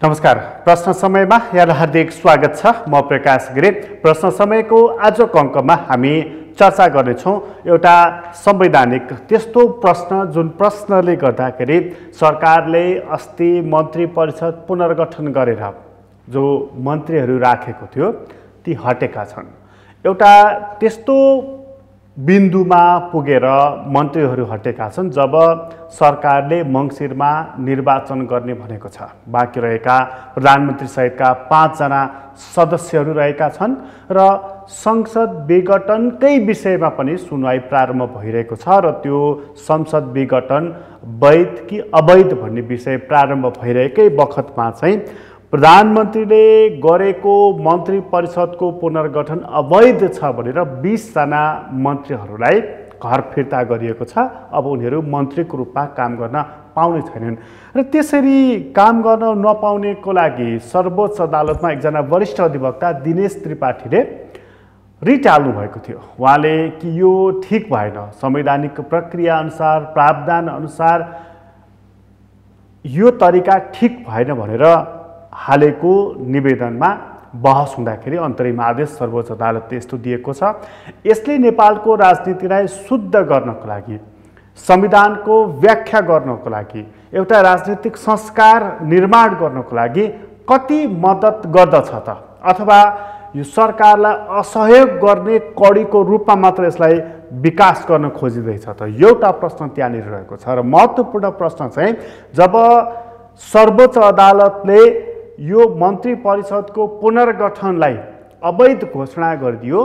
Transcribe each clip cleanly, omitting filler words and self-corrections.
नमस्कार। प्रश्न समयमा यहाँलाई हार्दिक स्वागत छ। म प्रकाश गिरी। प्रश्न समयको आजको अङ्कमा हामी चर्चा गर्नेछौँ एउटा संवैधानिक त्यस्तो प्रश्न जुन प्रश्नले गर्दाखेरि सरकारले अस्ति मन्त्री परिषद पुनर्गठन गरेर जो मन्त्रीहरू राखेको थियो ती हटेका छन्। एउटा त्यस्तो बिन्दुमा पुगेर मन्त्रीहरू हटेका छन् जब सरकारले मङ्सिरमा निर्वाचन गर्ने भनेको छ। बाँकी रहेका प्रधानमन्त्री सहितका 5 जना सदस्यहरू रहेका छन् र संसद विघटनकै विषयमा पनि सुनवाई प्रारम्भ भइरहेको छ र त्यो संसद विघटन वैध कि अवैध भन्ने विषय प्रारम्भ भइरहेकै बखतमा चाहिँ प्रधानमन्त्रीले गरेको मन्त्री परिषदको पुनर्गठन अवैध छ भनेर 20 जना मन्त्रीहरूलाई घर फिर्ता गरिएको छ। अब उनीहरू मन्त्रीको रूपमा काम गर्न पाउने छैनन् र त्यसरी काम गर्न नपाउनेको लागि सर्वोच्च अदालतमा एकजना वरिष्ठ अधिवक्ता दिनेश त्रिपाठीले रिट हाल्नु भएको थियो। उहाँले कि यो ठिक भएन, संवैधानिक प्रक्रिया अनुसार प्रावधान अनुसार यो तरिका ठिक भएन भनेर हालेको निवेदनमा बहस हुँदाखेरि अन्तरिम आदेश सर्वोच्च अदालतले यस्तो दिएको छ। यसले नेपालको राजनीतिलाई शुद्ध गर्नको लागि, संविधानको व्याख्या गर्नको लागि, एउटा राजनीतिक संस्कार निर्माण गर्नको लागि कति मद्दत गर्दछ त, अथवा यो सरकारलाई असहयोग गर्ने कडीको रूपमा मात्र यसलाई विकास गर्न खोजिँदैछ त? एउटा प्रश्न त्यहाँनिर रहेको छ र महत्त्वपूर्ण प्रश्न चाहिँ जब सर्वोच्च अदालतले यो मन्त्री परिषदको पुनर्गठनलाई अवैध घोषणा गरिदियो,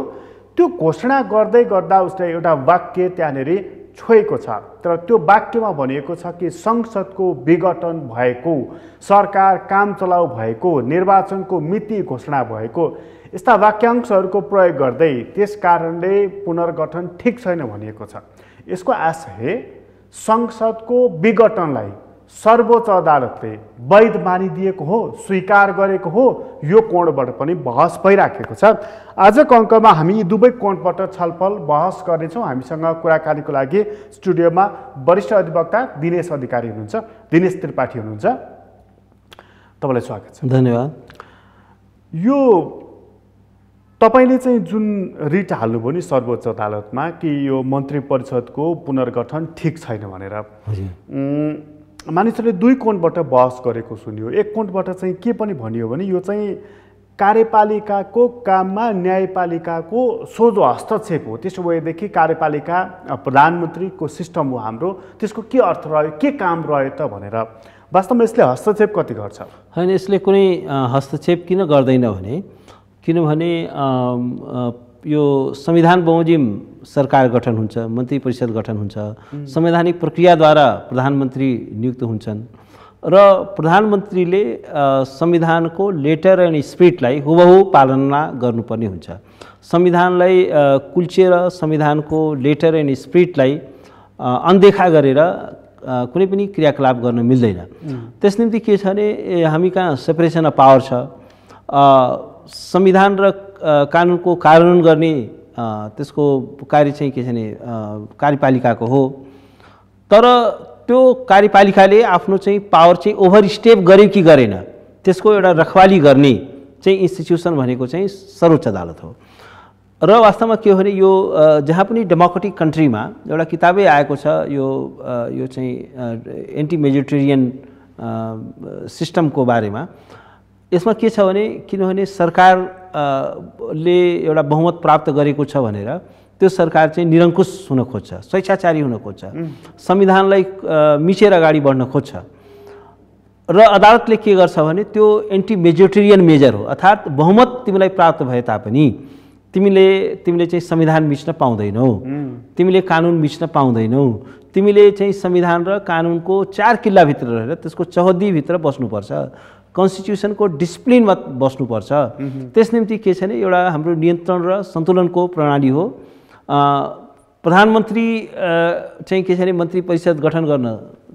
त्यो घोषणा गर्दै गर्दा उसले एउटा वाक्य त्यहाँनिर छोएको छ। तर त्यो वाक्यमा भनिएको छ कि संसदको विघटन भएको, सरकार काम चलाउ भएको, निर्वाचनको मिति घोषणा भएको, यस्ता वाक्यांशहरूको प्रयोग गर्दै त्यस कारणले पुनर्गठन ठिक छैन भनिएको छ। यसको आशय संसदको विघटनलाई सर्वोच्च अदालतले वैध मानिदिएको हो, स्वीकार गरेको हो, यो कोणबाट पनि बहस भइराखेको छ। आजको अङ्कमा हामी यी दुवै कोणबाट छलफल बहस गर्नेछौँ। हामीसँग कुराकानीको लागि स्टुडियोमा वरिष्ठ अधिवक्ता दिनेश अधिकारी हुनुहुन्छ, दिनेश त्रिपाठी हुनुहुन्छ। तपाईँलाई स्वागत छ। धन्यवाद। यो तपाईँले चाहिँ जुन रिट हाल्नुभयो नि सर्वोच्च अदालतमा कि यो मन्त्री परिषदको पुनर्गठन ठिक छैन भनेर, मानिसहरूले दुई कोणबाट बहस गरेको सुनियो। एक कोणबाट चाहिँ के पनि भनियो भने यो चाहिँ कार्यपालिकाको काममा न्यायपालिकाको सोझो हस्तक्षेप हो। त्यसो भएदेखि कार्यपालिका प्रधानमन्त्रीको सिस्टम हो हाम्रो, त्यसको के अर्थ रह्यो, के काम रह्यो त भनेर। वास्तवमा यसले हस्तक्षेप कति गर्छ? होइन, यसले कुनै हस्तक्षेप किन गर्दैन भने, किनभने यो संविधान बमोजिम सरकार गठन हुन्छ, मन्त्री परिषद गठन हुन्छ, संवैधानिक प्रक्रियाद्वारा प्रधानमन्त्री नियुक्त हुन्छन् र प्रधानमन्त्रीले संविधानको लेटर एन्ड स्पिरिटलाई हुबहु पालना गर्नुपर्ने हुन्छ। संविधानलाई कुल्चिएर संविधानको लेटर एन्ड स्पिरिटलाई अनदेखा गरेर कुनै पनि क्रियाकलाप गर्न मिल्दैन। त्यस निम्ति के छ भने हामी कहाँ सेपरेसन अफ पावर छ। संविधान र कानुनको कार्यान्वयन गर्ने त्यसको कार्य चाहिँ के छ भने कार्यपालिकाको हो। तर त्यो कार्यपालिकाले आफ्नो चाहिँ पावर चाहिँ ओभरस्टेप गर्यो कि गरेन, त्यसको एउटा रखवाली गर्ने चाहिँ इन्स्टिट्युसन भनेको चाहिँ सर्वोच्च अदालत हो। र वास्तवमा के हो भने यो जहाँ पनि डेमोक्रेटिक कन्ट्रीमा एउटा किताबै आएको छ, यो चाहिँ एन्टी मेजोरिटेरियन सिस्टमको बारेमा। यसमा के छ भने किनभने सरकारले एउटा बहुमत प्राप्त गरेको छ भनेर त्यो सरकार चाहिँ निरङ्कुश हुन खोज्छ, स्वेच्छाचारी हुन खोज्छ, संविधानलाई मिचेर अगाडि बढ्न खोज्छ। र अदालतले के गर्छ भने त्यो एन्टी मेजोरिटेरियन मेजर हो, अर्थात् बहुमत तिमीलाई प्राप्त भए तापनि तिमीले चाहिँ संविधान मिच्न पाउँदैनौ, तिमीले कानुन मिच्न पाउँदैनौ, तिमीले चाहिँ संविधान र कानुनको 4 किल्लाभित्र रहेर त्यसको चौहद्दीभित्र बस्नुपर्छ, कन्स्टिट्युसनको डिसिप्लिनमा बस्नुपर्छ। त्यस निम्ति के छ भने एउटा हाम्रो नियन्त्रण र सन्तुलनको प्रणाली हो। प्रधानमन्त्री चाहिँ के छ भने मन्त्री परिषद गठन गर्न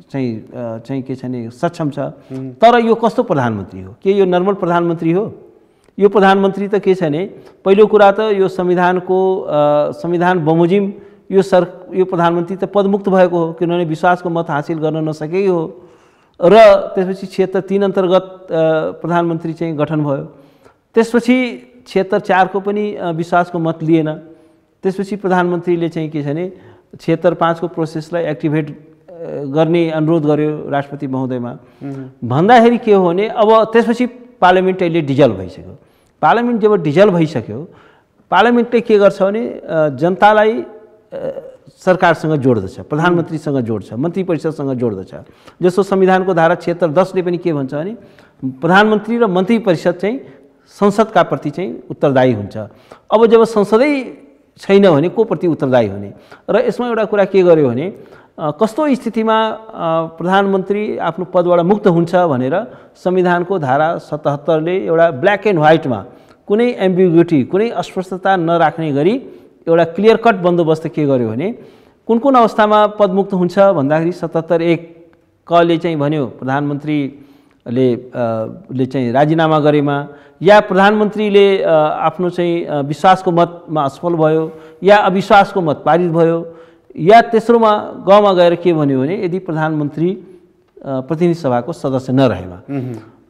चाहिँ के छ भने सक्षम छ। तर यो कस्तो प्रधानमन्त्री हो? के यो नर्मल प्रधानमन्त्री हो? यो प्रधानमन्त्री त के छ भने पहिलो कुरा त यो संविधान बमोजिम यो प्रधानमन्त्री त पदमुक्त भएको हो, किनभने विश्वासको मत हासिल गर्न नसकेको हो। र त्यसपछि 76-3 अन्तर्गत प्रधानमन्त्री चाहिँ गठन भयो। त्यसपछि 76-4 को पनि विश्वासको मत लिएन। त्यसपछि प्रधानमन्त्रीले चाहिँ के छ भने 76-5 को प्रोसेसलाई एक्टिभेट गर्ने अनुरोध गर्यो राष्ट्रपति महोदयमा। भन्दाखेरि के हो भने अब त्यसपछि पार्लियामेन्ट अहिले डिजल्भ भइसक्यो। पार्लियामेन्ट जब डिजल्भ भइसक्यो पार्लियामेन्टले के गर्छ भने जनतालाई सरकारसँग जोड्दछ, प्रधानमन्त्रीसँग जोड्छ, मन्त्री परिषदसँग जोड्दछ। जस्तो संविधानको धारा 76-10 ले पनि के भन्छ भने प्रधानमन्त्री र मन्त्री परिषद चाहिँ संसदका प्रति चाहिँ उत्तरदायी हुन्छ। अब जब संसदै छैन भने को प्रति उत्तरदायी हुने? र यसमा एउटा कुरा के गर्यो भने कस्तो स्थितिमा प्रधानमन्त्री आफ्नो पदबाट मुक्त हुन्छ भनेर संविधानको धारा 77 ले एउटा ब्ल्याक एन्ड व्हाइटमा कुनै एम्बिग्युटी, कुनै अस्पष्टता नराख्ने गरी एउटा क्लियर कट बन्दोबस्त के गर्यो भने कुन कुन अवस्थामा पदमुक्त हुन्छ भन्दाखेरि 77(1) क ले चाहिँ भन्यो प्रधानमन्त्रीले चाहिँ राजीनामा गरेमा या प्रधानमन्त्रीले आफ्नो चाहिँ विश्वासको मतमा असफल भयो या अविश्वासको मत पारित भयो या तेस्रोमा गमा गएर के भन्यो भने यदि प्रधानमन्त्री प्रतिनिधि सभाको सदस्य नरहेमा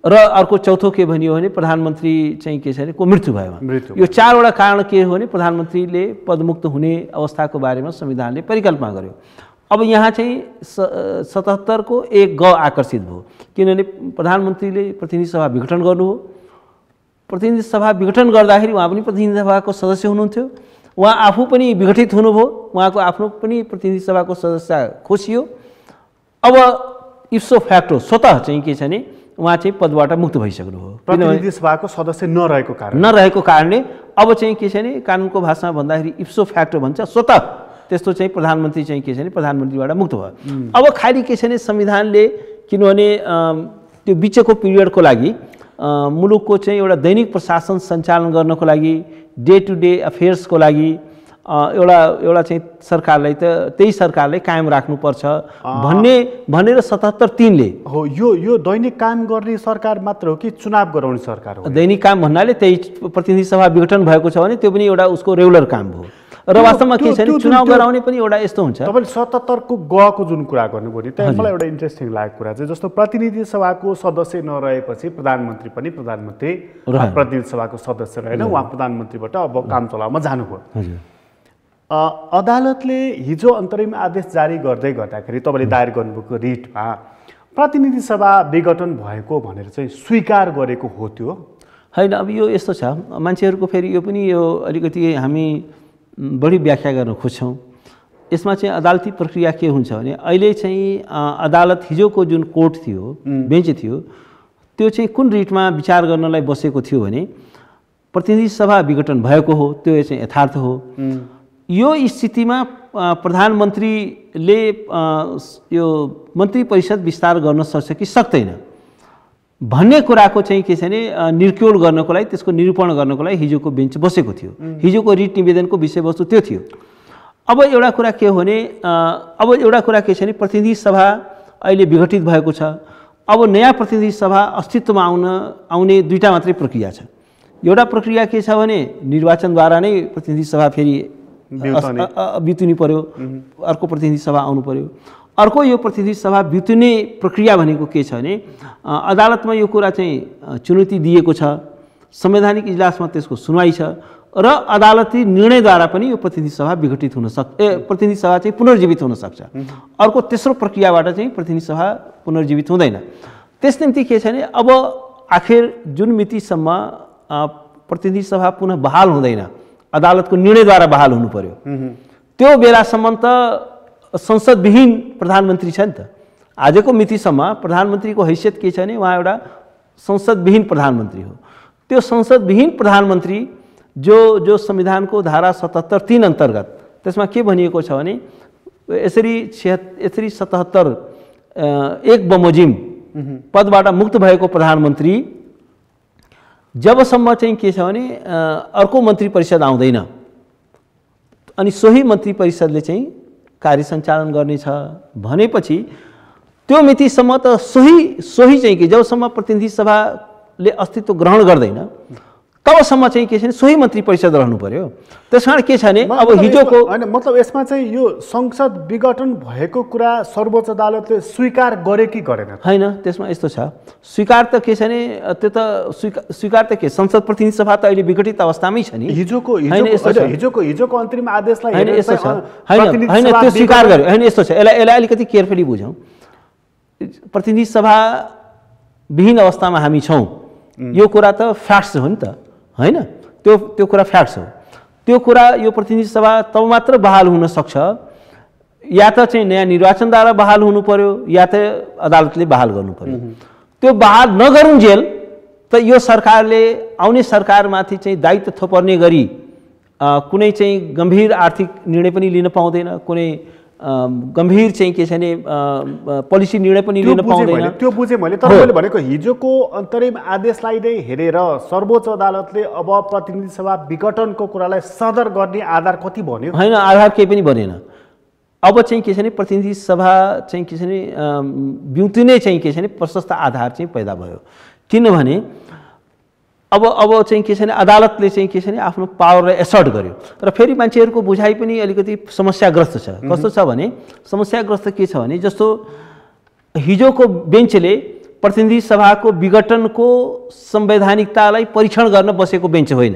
र अर्को चौथो के भनियो भने प्रधानमन्त्री चाहिँ के छ भने को मृत्यु भएमा। यो 4 वटा कारण के हो भने प्रधानमन्त्रीले पदमुक्त हुने अवस्थाको बारेमा संविधानले परिकल्पना गर्यो। अब यहाँ चाहिँ 77 को 1 ग आकर्षित भयो किनभने प्रधानमन्त्रीले प्रतिनिधि सभा विघटन गर्नु हो। प्रतिनिधि सभा विघटन गर्दाखेरि उहाँ पनि प्रतिनिधि सभाको सदस्य हुनुहुन्थ्यो, उहाँ आफू पनि विघटित हुनुभयो, उहाँको आफ्नो पनि प्रतिनिधि सभाको सदस्य खोसियो। अब इप्सो फ्याक्टो स्वतः चाहिँ के छ भने उहाँ चाहिँ पदबाट मुक्त भइसक्नु हो प्रतिनिधि सभाको सदस्य नरहेको कारणले। अब चाहिँ के छ भने कानुनको भाषामा भन्दाखेरि इप्सो फ्याक्टो भन्छ, स्वतः त्यस्तो चाहिँ प्रधानमन्त्री चाहिँ के छ भने प्रधानमन्त्रीबाट मुक्त भयो। अब खालि के छ भने संविधानले किनभने त्यो बिचको पिरियडको लागि मुलुकको चाहिँ एउटा दैनिक प्रशासन सञ्चालन गर्नको लागि डे टु डे अफेयर्सको लागि एउटा चाहिँ सरकारलाई त त्यही सरकारले कायम राख्नुपर्छ भनेर 77(3) ले हो। यो दैनिक काम गर्ने सरकार मात्र हो कि चुनाव गराउने सरकार हो? दैनिक काम भन्नाले त्यही प्रतिनिधि सभा विघटन भएको छ भने त्यो पनि एउटा उसको रेगुलर काम हो र वास्तवमा के छ भने चुनाव गराउने पनि एउटा यस्तो हुन्छ। तपाईले 77 को ग को जुन कुरा गर्नुभयो नि त्यहाँ मलाई एउटा इन्ट्रेस्टिङ लागेको कुरा चाहिँ जस्तो प्रतिनिधि सभाको सदस्य नरहेपछि प्रधानमन्त्री पनि प्रतिनिधि सभाको सदस्य रहेन, उहाँ प्रधानमन्त्रीबाट अब काम चलाउन जानुभयो। अदालतले हिजो अन्तरिम आदेश जारी गर्दाखेरि तपाईँले दायर गर्नुभएको रिटमा प्रतिनिधि सभा विघटन भएको भनेर चाहिँ स्वीकार गरेको हो त्यो होइन? अब यो यस्तो छ मान्छेहरूको फेरि यो पनि यो अलिकति हामी बढी व्याख्या गर्न खोज्छौँ। यसमा चाहिँ अदालती प्रक्रिया के हुन्छ भने अहिले चाहिँ अदालत हिजोको जुन कोर्ट थियो, बेन्च थियो, त्यो चाहिँ कुन रिटमा विचार गर्नलाई बसेको थियो भने प्रतिनिधि सभा विघटन भएको हो, त्यो चाहिँ यथार्थ हो। यो स्थितिमा प्रधानमन्त्रीले यो मन्त्री परिषद विस्तार गर्न सक्छ कि सक्दैन भन्ने कुराको चाहिँ के छ भने निर्क्योल गर्नको लागि, त्यसको निरूपण गर्नको लागि हिजोको बेन्च बसेको थियो। हिजोको रिट निवेदनको विषयवस्तु त्यो थियो। अब एउटा कुरा के हो भने के छ भने प्रतिनिधि सभा अहिले विघटित भएको छ। अब नयाँ प्रतिनिधि सभा अस्तित्वमा आउने दुईटा मात्रै प्रक्रिया छ। एउटा प्रक्रिया के छ भने निर्वाचनद्वारा नै प्रतिनिधि सभा फेरि बितुनी पर्यो, अर्को प्रतिनिधि सभा आउनु पर्यो। अर्को यो प्रतिनिधि सभा बितुने प्रक्रिया भनेको के छ भने अदालतमा यो कुरा चाहिँ चुनौती दिएको छ, संवैधानिक इजलासमा त्यसको सुनवाई छ र अदालती निर्णयद्वारा पनि यो प्रतिनिधि सभा विघटित हुन प्रतिनिधि सभा चाहिँ पुनर्जीवित हुन सक्छ। अर्को तेस्रो प्रक्रियाबाट चाहिँ प्रतिनिधि सभा पुनर्जीवित हुँदैन। त्यस निम्ति के छ भने अब आखिर जुन मितिसम्म प्रतिनिधि सभा पुनः बहाल हुँदैन, अदालतको निर्णयद्वारा बहाल हुनु पर्यो, त्यो बेलासम्म त संसदविहीन प्रधानमन्त्री छ नि त। आजको मितिसम्म प्रधानमन्त्रीको हैसियत के छ भने उहाँ एउटा संसदविहीन प्रधानमन्त्री हो। त्यो संसदविहीन प्रधानमन्त्री जो संविधानको धारा 77(3) अन्तर्गत त्यसमा के भनिएको छ भने यसरी 77(1) बमोजिम पदबाट मुक्त भएको प्रधानमन्त्री जबसम्म चाहिँ के छ भने अर्को मन्त्री परिषद आउँदैन अनि सोही मन्त्री परिषदले चाहिँ कार्य सञ्चालन गर्नेछ भनेपछि त्यो मितिसम्म त सोही चाहिँ के जबसम्म प्रतिनिधि सभाले अस्तित्व ग्रहण गर्दैन तबसम्म चाहिँ के छ भने सोही मन्त्री परिषद रहनु पर्यो। त्यस कारण के छ भने अब हिजोको होइन मतलब यसमा चाहिँ यो संसद विघटन भएको कुरा सर्वोच्च अदालतले स्वीकार गरे कि गरेन? होइन, त्यसमा यस्तो छ, स्वीकार त के छ भने त्यो त स्वीकार त के, संसद प्रतिनिधि सभा त अहिले विघटित अवस्थामै छ नि। हिजोको अन्तरिम आदेशलाई होइन यस्तो छ, होइन त्यो स्वीकार गर्यो। होइन यस्तो छ, यसलाई अलिकति केयरफुली बुझौँ। प्रतिनिधि सभा विहीन अवस्थामा हामी छौँ, यो कुरा त फ्याक्ट्स हो नि त, होइन? त्यो कुरा फ्याक्ट्स हो। त्यो कुरा यो प्रतिनिधि सभा तब मात्र बहाल हुन सक्छ या त चाहिँ नयाँ निर्वाचनद्वारा बहाल हुनु पर्यो या त अदालतले बहाल गर्नु पर्यो। त्यो बहाल नगरुन्जेल त यो सरकारले आउने सरकारमाथि चाहिँ दायित्व थोपर्ने गरी कुनै चाहिँ गम्भीर आर्थिक निर्णय पनि लिन पाउँदैन, कुनै गम्भीर चाहिँ के छ भने पोलिसी निर्णय पनि लिन पाउँदैन। त्यो बुझेँ मैले। तर मैले भनेको हिजोको अन्तरिम आदेशलाई नै हेरेर सर्वोच्च अदालतले अब प्रतिनिधि सभा विघटनको कुरालाई सदर गर्ने आधार कति भन्यो? होइन, आधार केही पनि बनेन। अब चाहिँ के छ भने प्रतिनिधि सभा चाहिँ के छ भने ब्युतिनै चाहिँ के छ भने प्रशस्त आधार चाहिँ पैदा भयो। किनभने अब चाहिँ के छ भने अदालतले चाहिँ के छ भने आफ्नो पावरलाई एसर्ट गर्यो। र फेरि मान्छेहरूको बुझाइ पनि अलिकति समस्याग्रस्त छ। कस्तो छ भने समस्याग्रस्त के छ भने जस्तो हिजोको बेन्चले प्रतिनिधि सभाको विघटनको संवैधानिकतालाई परीक्षण गर्न बसेको बेन्च होइन।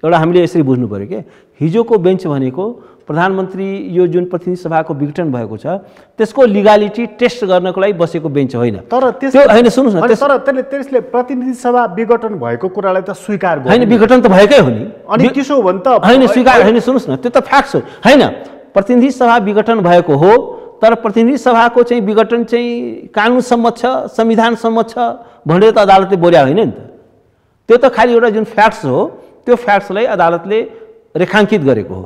एउटा हामीले यसरी बुझ्नु पर्यो कि हिजोको बेन्च भनेको प्रधानमन्त्री यो जुन प्रतिनिधि सभाको विघटन भएको छ त्यसको लिगालिटी टेस्ट गर्नको लागि बसेको बेन्च होइन। तर त्यो होइन, सुन्नुहोस् न, तर त्यसले प्रतिनिधि सभा विघटन भएको कुरालाई त स्वीकार गर्यो। होइन, विघटन त भएकै हो नि। अनि त्यसो हो भने त होइन स्वीकार, होइन सुन्नुहोस् न, त्यो त फ्याक्ट्स हो। होइन, प्रतिनिधि सभा विघटन भएको हो, तर प्रतिनिधि सभाको चाहिँ विघटन चाहिँ कानुन सम्मत छ, संविधान सम्मत छ भनेर त अदालतले बोल्या होइन नि त। त्यो त खालि एउटा जुन फ्याक्ट्स हो त्यो फ्याक्ट्सलाई अदालतले रेखाङ्कित गरेको हो।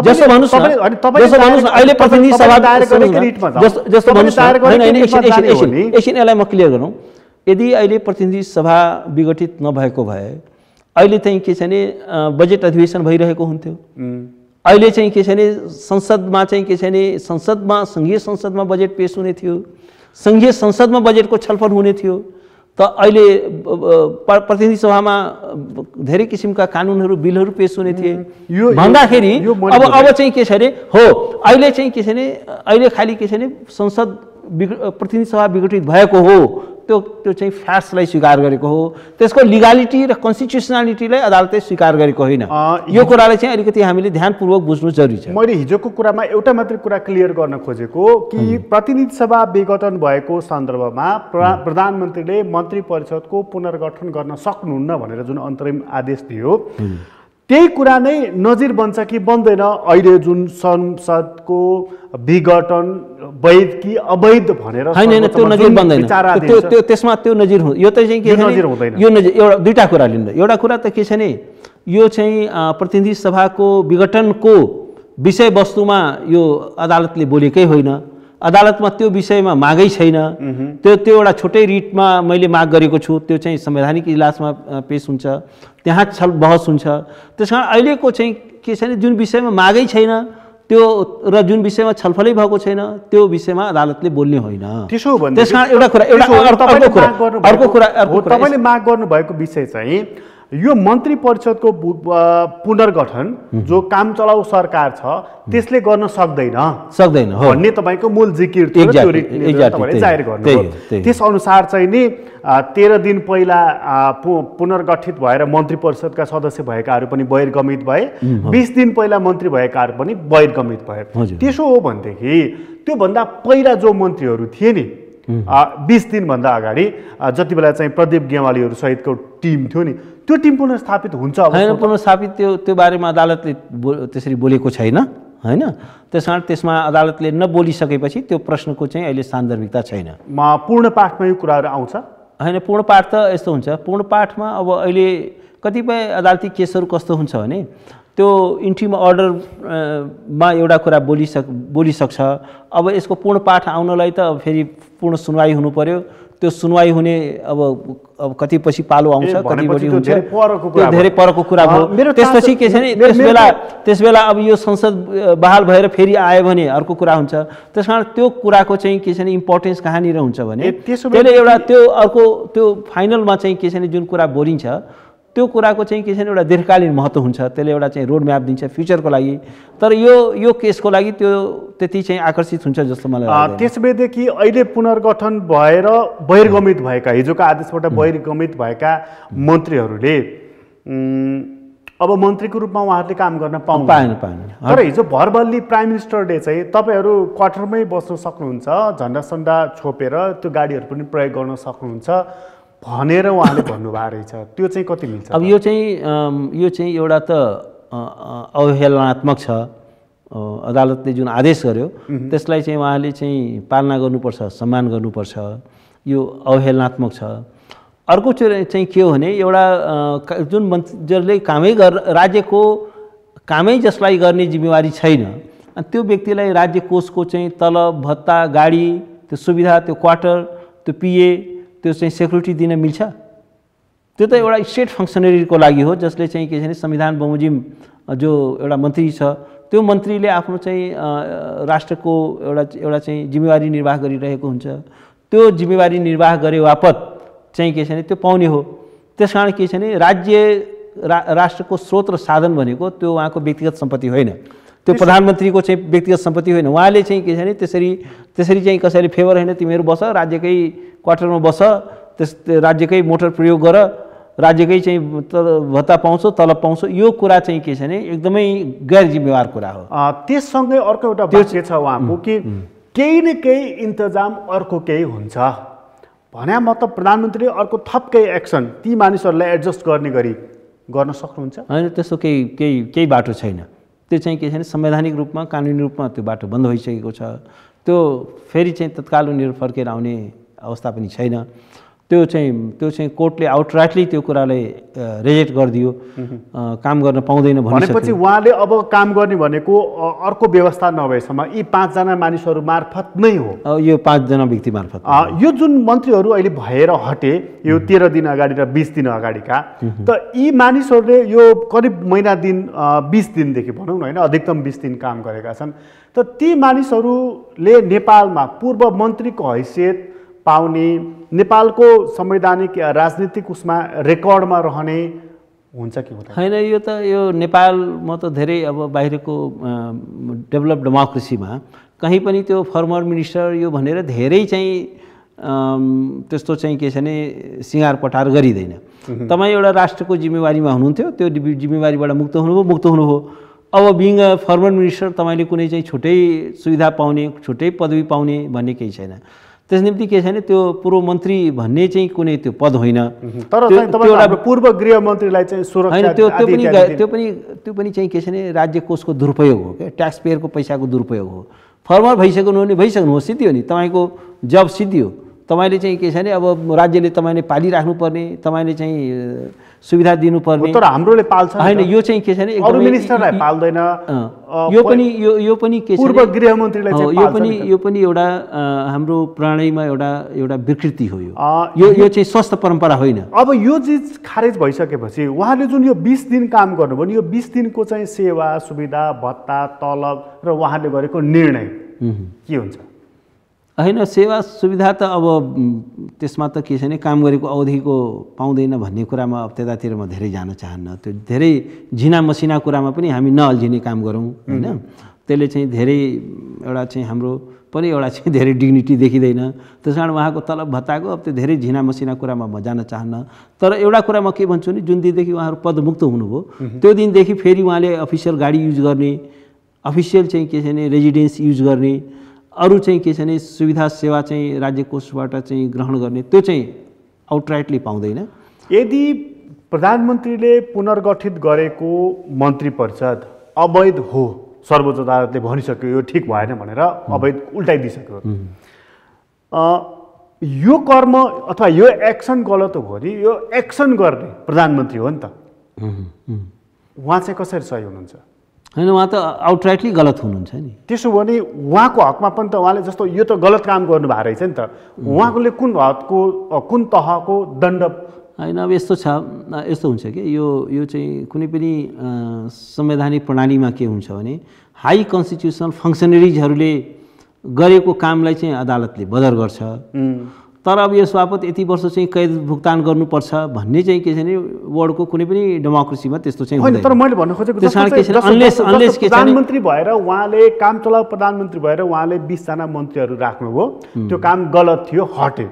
जस्तो भन्नुहोस् न, अहिले प्रतिनिधि सभा जस्तो भन्नुहोस् न, एकछिन यसलाई म क्लियर गरौँ। यदि अहिले प्रतिनिधि सभा विघटित नभएको भए अहिले चाहिँ के छ भने बजेट अधिवेशन भइरहेको हुन्थ्यो। अहिले चाहिँ के छ भने संसदमा चाहिँ के छ भने सङ्घीय संसदमा बजेट पेश हुने थियो, सङ्घीय संसदमा बजेटको छलफल हुने थियो। त अहिले प्रतिनिधि सभामा धेरै किसिमका कानुनहरू बिलहरू पेश हुने थिए भन्दाखेरि अब चाहिँ के छ भने हो अहिले चाहिँ के छ भने अहिले खालि के छ भने संसद प्रतिनिधि सभा विघटित भएको हो त्यो चाहिँ फ्याक्ट्सलाई स्वीकार गरेको हो। त्यसको लिगालिटी र कन्स्टिट्युसनालिटीलाई अदालतले स्वीकार गरेको होइन। यो कुरालाई चाहिँ अलिकति हामीले ध्यानपूर्वक बुझ्नु जरुरी छ। मैले हिजोको कुरामा एउटा मात्रै कुरा क्लियर गर्न खोजेको कि प्रतिनिधि सभा विघटन भएको सन्दर्भमा प्रधानमन्त्रीले मन्त्री परिषदको पुनर्गठन गर्न सक्नुहुन्न भनेर जुन अन्तरिम आदेश दियो त्यही कुरा नै नजिर बन्छ कि बन्दैन? अहिले जुन संसदको विघटन वैध कि अवैध भनेर होइन, त्यो नजिर बन्दैन। त्यो त्यसमा त्यो नजिर यो त चाहिँ के हुँदैन। यो नजिर एउटा दुईटा कुरा लिनु। एउटा कुरा त के छ भने यो चाहिँ प्रतिनिधि सभाको विघटनको विषयवस्तुमा यो अदालतले बोलेकै होइन। अदालतमा त्यो विषयमा मागै छैन। त्यो एउटा छुट्टै रिटमा मैले माग गरेको छु, त्यो चाहिँ संवैधानिक इजलासमा पेश हुन्छ, त्यहाँ बहस हुन्छ। त्यस कारण अहिलेको चाहिँ के छ भने जुन विषयमा मागै छैन त्यो र जुन विषयमा छलफलै भएको छैन त्यो विषयमा अदालतले बोल्ने होइन। त्यसो हो भने त्यस कारण एउटा कुरा अर्को कुरा तपाईँले माग गर्नुभएको विषय चाहिँ यो मन्त्री परिषदको पुनर्गठन जो काम चलाउ सरकार छ त्यसले गर्न सक्दैन भन्ने तपाईँको मूल जिकिर थियो, त्यो तपाईँले जाहेर गर्नुभयो। त्यस अनुसार चाहिँ नि 13 दिन पहिला पुनर्गठित भएर मन्त्री परिषदका सदस्य भएकाहरू पनि बहिर्गमित भए, 20 दिन पहिला मन्त्री भएकाहरू पनि बहिर्गमित भए। त्यसो हो भनेदेखि त्योभन्दा पहिला जो मन्त्रीहरू थिए नि 20 दिनभन्दा अगाडि जति बेला चाहिँ प्रदीप गेवालीहरू सहितको टिम थियो नि त्यो टिम पुनर्स्थापित हुन्छ होइन? पुनर्स्थापित त्यो बारेमा अदालतले त्यसरी बोलेको छैन होइन। त्यस कारण त्यसमा अदालतले नबोलिसकेपछि त्यो प्रश्नको चाहिँ अहिले सान्दर्भिकता छैन। पूर्ण पाठमा यो कुराहरू आउँछ होइन? पूर्ण पाठ त यस्तो हुन्छ, पूर्ण पाठमा अब अहिले कतिपय अदालती केसहरू कस्तो हुन्छ भने त्यो इन्ट्रिम अर्डरमा एउटा कुरा बोलिसक्छ। अब यसको पूर्ण पाठ आउनलाई त फेरि पूर्ण सुनवाई हुनु पर्यो। त्यो सुनवाई हुने अब कति पछि पालो आउँछ, कति बढी हुन्छ, त्यो धेरै परको कुरा भयो। त्यसपछि के छ भने त्यस बेला अब यो संसद बहाल भएर फेरि आयो भने अर्को कुरा हुन्छ। त्यस कारण त्यो कुराको चाहिँ के छ भने इम्पोर्टेन्स कहाँनिर हुन्छ भने त्यसले एउटा त्यो अर्को त्यो फाइनलमा चाहिँ के छ भने जुन कुरा बोलिन्छ त्यो कुराको चाहिँ के छ भने एउटा दीर्घकालीन महत्त्व हुन्छ, त्यसले एउटा चाहिँ रोड म्याप दिन्छ फ्युचरको लागि। तर यो केसको लागि त्यो त्यति चाहिँ आकर्षित हुन्छ जस्तो मलाई लाग्छ। त्यसबेदेखि अहिले पुनर्गठन भएर बहिर्गमित भएका, हिजोको आदेशबाट बहिर्गमित भएका मन्त्रीहरूले अब मन्त्रीको रूपमा उहाँहरूले काम गर्न पाएन। तर हिजो भरबल्ली प्राइम मिनिस्टरले चाहिँ तपाईँहरू क्वार्टरमै बस्न सक्नुहुन्छ, झन्डा सन्डा छोपेर त्यो गाडीहरू पनि प्रयोग गर्न सक्नुहुन्छ भनेर उहाँले भन्नुभएको रहेछ। त्यो चाहिँ कति मिल्छ? अब यो चाहिँ एउटा त अवहेलनात्मक छ। अदालतले जुन आदेश गर्यो त्यसलाई चाहिँ उहाँले चाहिँ पालना गर्नुपर्छ, सम्मान गर्नुपर्छ। यो अवहेलनात्मक छ। अर्को चाहिँ के हो भने एउटा जुन मन्त्रीले राज्यको कामै जसलाई गर्ने जिम्मेवारी छैन, त्यो व्यक्तिलाई राज्य कोषको चाहिँ तलब भत्ता, गाडी, त्यो सुविधा, त्यो क्वार्टर, त्यो पिए, त्यो चाहिँ सेक्युरिटी दिन मिल्छ? त्यो त एउटा स्टेट फङ्सनरीको लागि हो, जसले चाहिँ के छ भने संविधान बमोजिम जो एउटा मन्त्री छ त्यो मन्त्रीले आफ्नो चाहिँ राष्ट्रको एउटा चाहिँ जिम्मेवारी निर्वाह गरिरहेको हुन्छ। त्यो जिम्मेवारी निर्वाह गरे बापत चाहिँ के छ भने त्यो पाउने हो। त्यस कारण के छ भने राष्ट्रको स्रोत र साधन भनेको त्यो उहाँको व्यक्तिगत सम्पत्ति होइन, त्यो प्रधानमन्त्रीको चाहिँ व्यक्तिगत सम्पत्ति होइन। उहाँले चाहिँ के छ भने त्यसरी चाहिँ कसैले फेभर होइन, तिमीहरू बस राज्यकै क्वार्टरमा बस, राज्यकै मोटर प्रयोग गर, राज्यकै चाहिँ भत्ता पाउँछौ, तलब पाउँछौ, यो कुरा चाहिँ के छ भने एकदमै गैर जिम्मेवार कुरा हो। त्यससँगै अर्को एउटा वाक्य छ उहाँको कि केही न केही इन्तजाम अर्को केही हुन्छ भने मतलब प्रधानमन्त्रीले अर्को थप केही एक्सन ती मानिसहरूलाई एडजस्ट गर्ने गरी गर्न सक्नुहुन्छ? होइन, त्यस्तो केही बाटो छैन। त्यो चाहिँ के छ भने संवैधानिक रूपमा कानुनी रूपमा त्यो बाटो बन्द भइसकेको छ। त्यो फेरि चाहिँ तत्काल उनीहरू फर्केर आउने अवस्था पनि छैन। त्यो चाहिँ कोर्टले आउटराइटली त्यो कुरालाई रिजेक्ट गरिदियो, काम गर्न पाउँदैन भनेपछि उहाँले अब काम गर्ने भनेको अर्को व्यवस्था नभएसम्म यी 5 जना मानिसहरू मार्फत नै हो। यो 5 जना व्यक्ति मार्फत यो जुन मन्त्रीहरू अहिले भएर हटे, यो 13 दिन अगाडि र 20 दिन अगाडिका, त यी मानिसहरूले यो करिब महिना दिन 20 दिनदेखि भनौँ न होइन, अधिकतम 20 दिन काम गरेका छन्। त ती मानिसहरूले नेपालमा पूर्व मन्त्रीको हैसियत पाउने, नेपालको संवैधानिक या राजनीतिक उसमा रेकर्डमा रहने हुन्छ कि हुँदैन? होइन, यो नेपालमा त धेरै अब बाहिरको डेभलप डेमोक्रेसीमा कहीँ पनि त्यो फर्मर मिनिस्टर यो भनेर धेरै चाहिँ त्यस्तो चाहिँ के छ भने सिँगार पटार गरिँदैन। तपाईँ एउटा राष्ट्रको जिम्मेवारीमा हुनुहुन्थ्यो, त्यो जिम्मेवारीबाट मुक्त हुनुभयो। अब बिङ अ फर्मर मिनिस्टर तपाईँले कुनै चाहिँ छुट्टै सुविधा पाउने, छुट्टै पदवी पाउने भन्ने केही छैन। त्यस निम्ति के छ भने त्यो पूर्व मन्त्री भन्ने चाहिँ कुनै त्यो पद होइन। तर तपाईँ पूर्व गृहमन्त्रीलाई चाहिँ सुरक्षा त्यो पनि चाहिँ के छ भने राज्य कोषको दुरुपयोग हो क्या, ट्याक्स पेयरको पैसाको दुरुपयोग हो। फर्मर भइसक्नु सिद्धियो नि, तपाईँको जब सिद्धियो, तपाईँले चाहिँ के छ भने अब राज्यले तपाईँले पालिराख्नुपर्ने, तपाईँले चाहिँ सुविधा दिनुपर्ने। तर हाम्रोले पाल्छ होइन, यो चाहिँ के छ भने अरू मिनिस्टरलाई पाल्दैन। यो पनि के छ पूर्व गृहमन्त्रीलाई चाहिँ यो पनि एउटा हाम्रो प्रणालीमा एउटा विकृति हो। यो चाहिँ स्वस्थ परम्परा होइन। अब यो चिज खारेज भइसकेपछि उहाँले जुन यो 20 दिन काम गर्नुभयो नि, यो 20 दिनको चाहिँ सेवा सुविधा भत्ता तलब र उहाँले गरेको निर्णय के हुन्छ? होइन, सेवा सुविधा त अब त्यसमा त के छ भने काम गरेको अवधिको पाउँदैन भन्ने कुरामा अब त्यतातिर म धेरै जान चाहन्न। त्यो धेरै झिना मसिना कुरामा पनि हामी नअल्झिने काम गरौँ होइन। त्यसले चाहिँ धेरै एउटा चाहिँ हाम्रो पनि एउटा चाहिँ धेरै डिग्निटी देखिँदैन। त्यस कारण उहाँको तलब भत्ताको अब त्यो धेरै झिना मसिना कुरामा म जान चाहन्न। तर एउटा कुरा म के भन्छु नि, जुन दिनदेखि उहाँहरू पदमुक्त हुनुभयो त्यो दिनदेखि फेरि उहाँले अफिसियल गाडी युज गर्ने, अफिसियल चाहिँ के छ भने रेजिडेन्स युज गर्ने, अरू चाहिँ के छ भने सुविधा सेवा चाहिँ राज्य कोषबाट चाहिँ ग्रहण गर्ने, त्यो चाहिँ आउटराइटली पाउँदैन। यदि प्रधानमन्त्रीले पुनर्गठित गरेको मन्त्री परिषद अवैध हो, सर्वोच्च अदालतले भनिसक्यो यो ठिक भएन भनेर अवैध उल्टाइदिइसक्यो, यो कर्म अथवा यो एक्सन गलत हो भने यो एक्सन गर्ने प्रधानमन्त्री हो नि त, उहाँ चाहिँ कसरी सही हुनुहुन्छ? होइन, उहाँ त आउटराइटली गलत हुनुहुन्छ नि। त्यसो भने उहाँको हकमा पनि त उहाँले जस्तो यो त गलत काम गर्नुभएको रहेछ नि त, उहाँले कुन हदको कुन तहको दण्ड? होइन, अब यस्तो छ, यस्तो हुन्छ कि यो चाहिँ कुनै पनि संवैधानिक प्रणालीमा के हुन्छ भने हाई कन्स्टिट्युसनल फङ्सनरिजहरूले गरेको कामलाई चाहिँ अदालतले बदर गर्छ। तर अब यस बापत यति वर्ष चाहिँ कैद भुक्तान गर्नुपर्छ भन्ने चाहिँ के छ भने वर्ल्डको कुनै पनि डेमोक्रेसीमा त्यस्तो चाहिँ होइन। तर मैले भन्नु खोजेको प्रधानमन्त्री भएर उहाँले काम चलाउ प्रधानमन्त्री भएर उहाँले 20 जना मन्त्रीहरू राख्नुभयो, त्यो काम गलत थियो, हट्यो।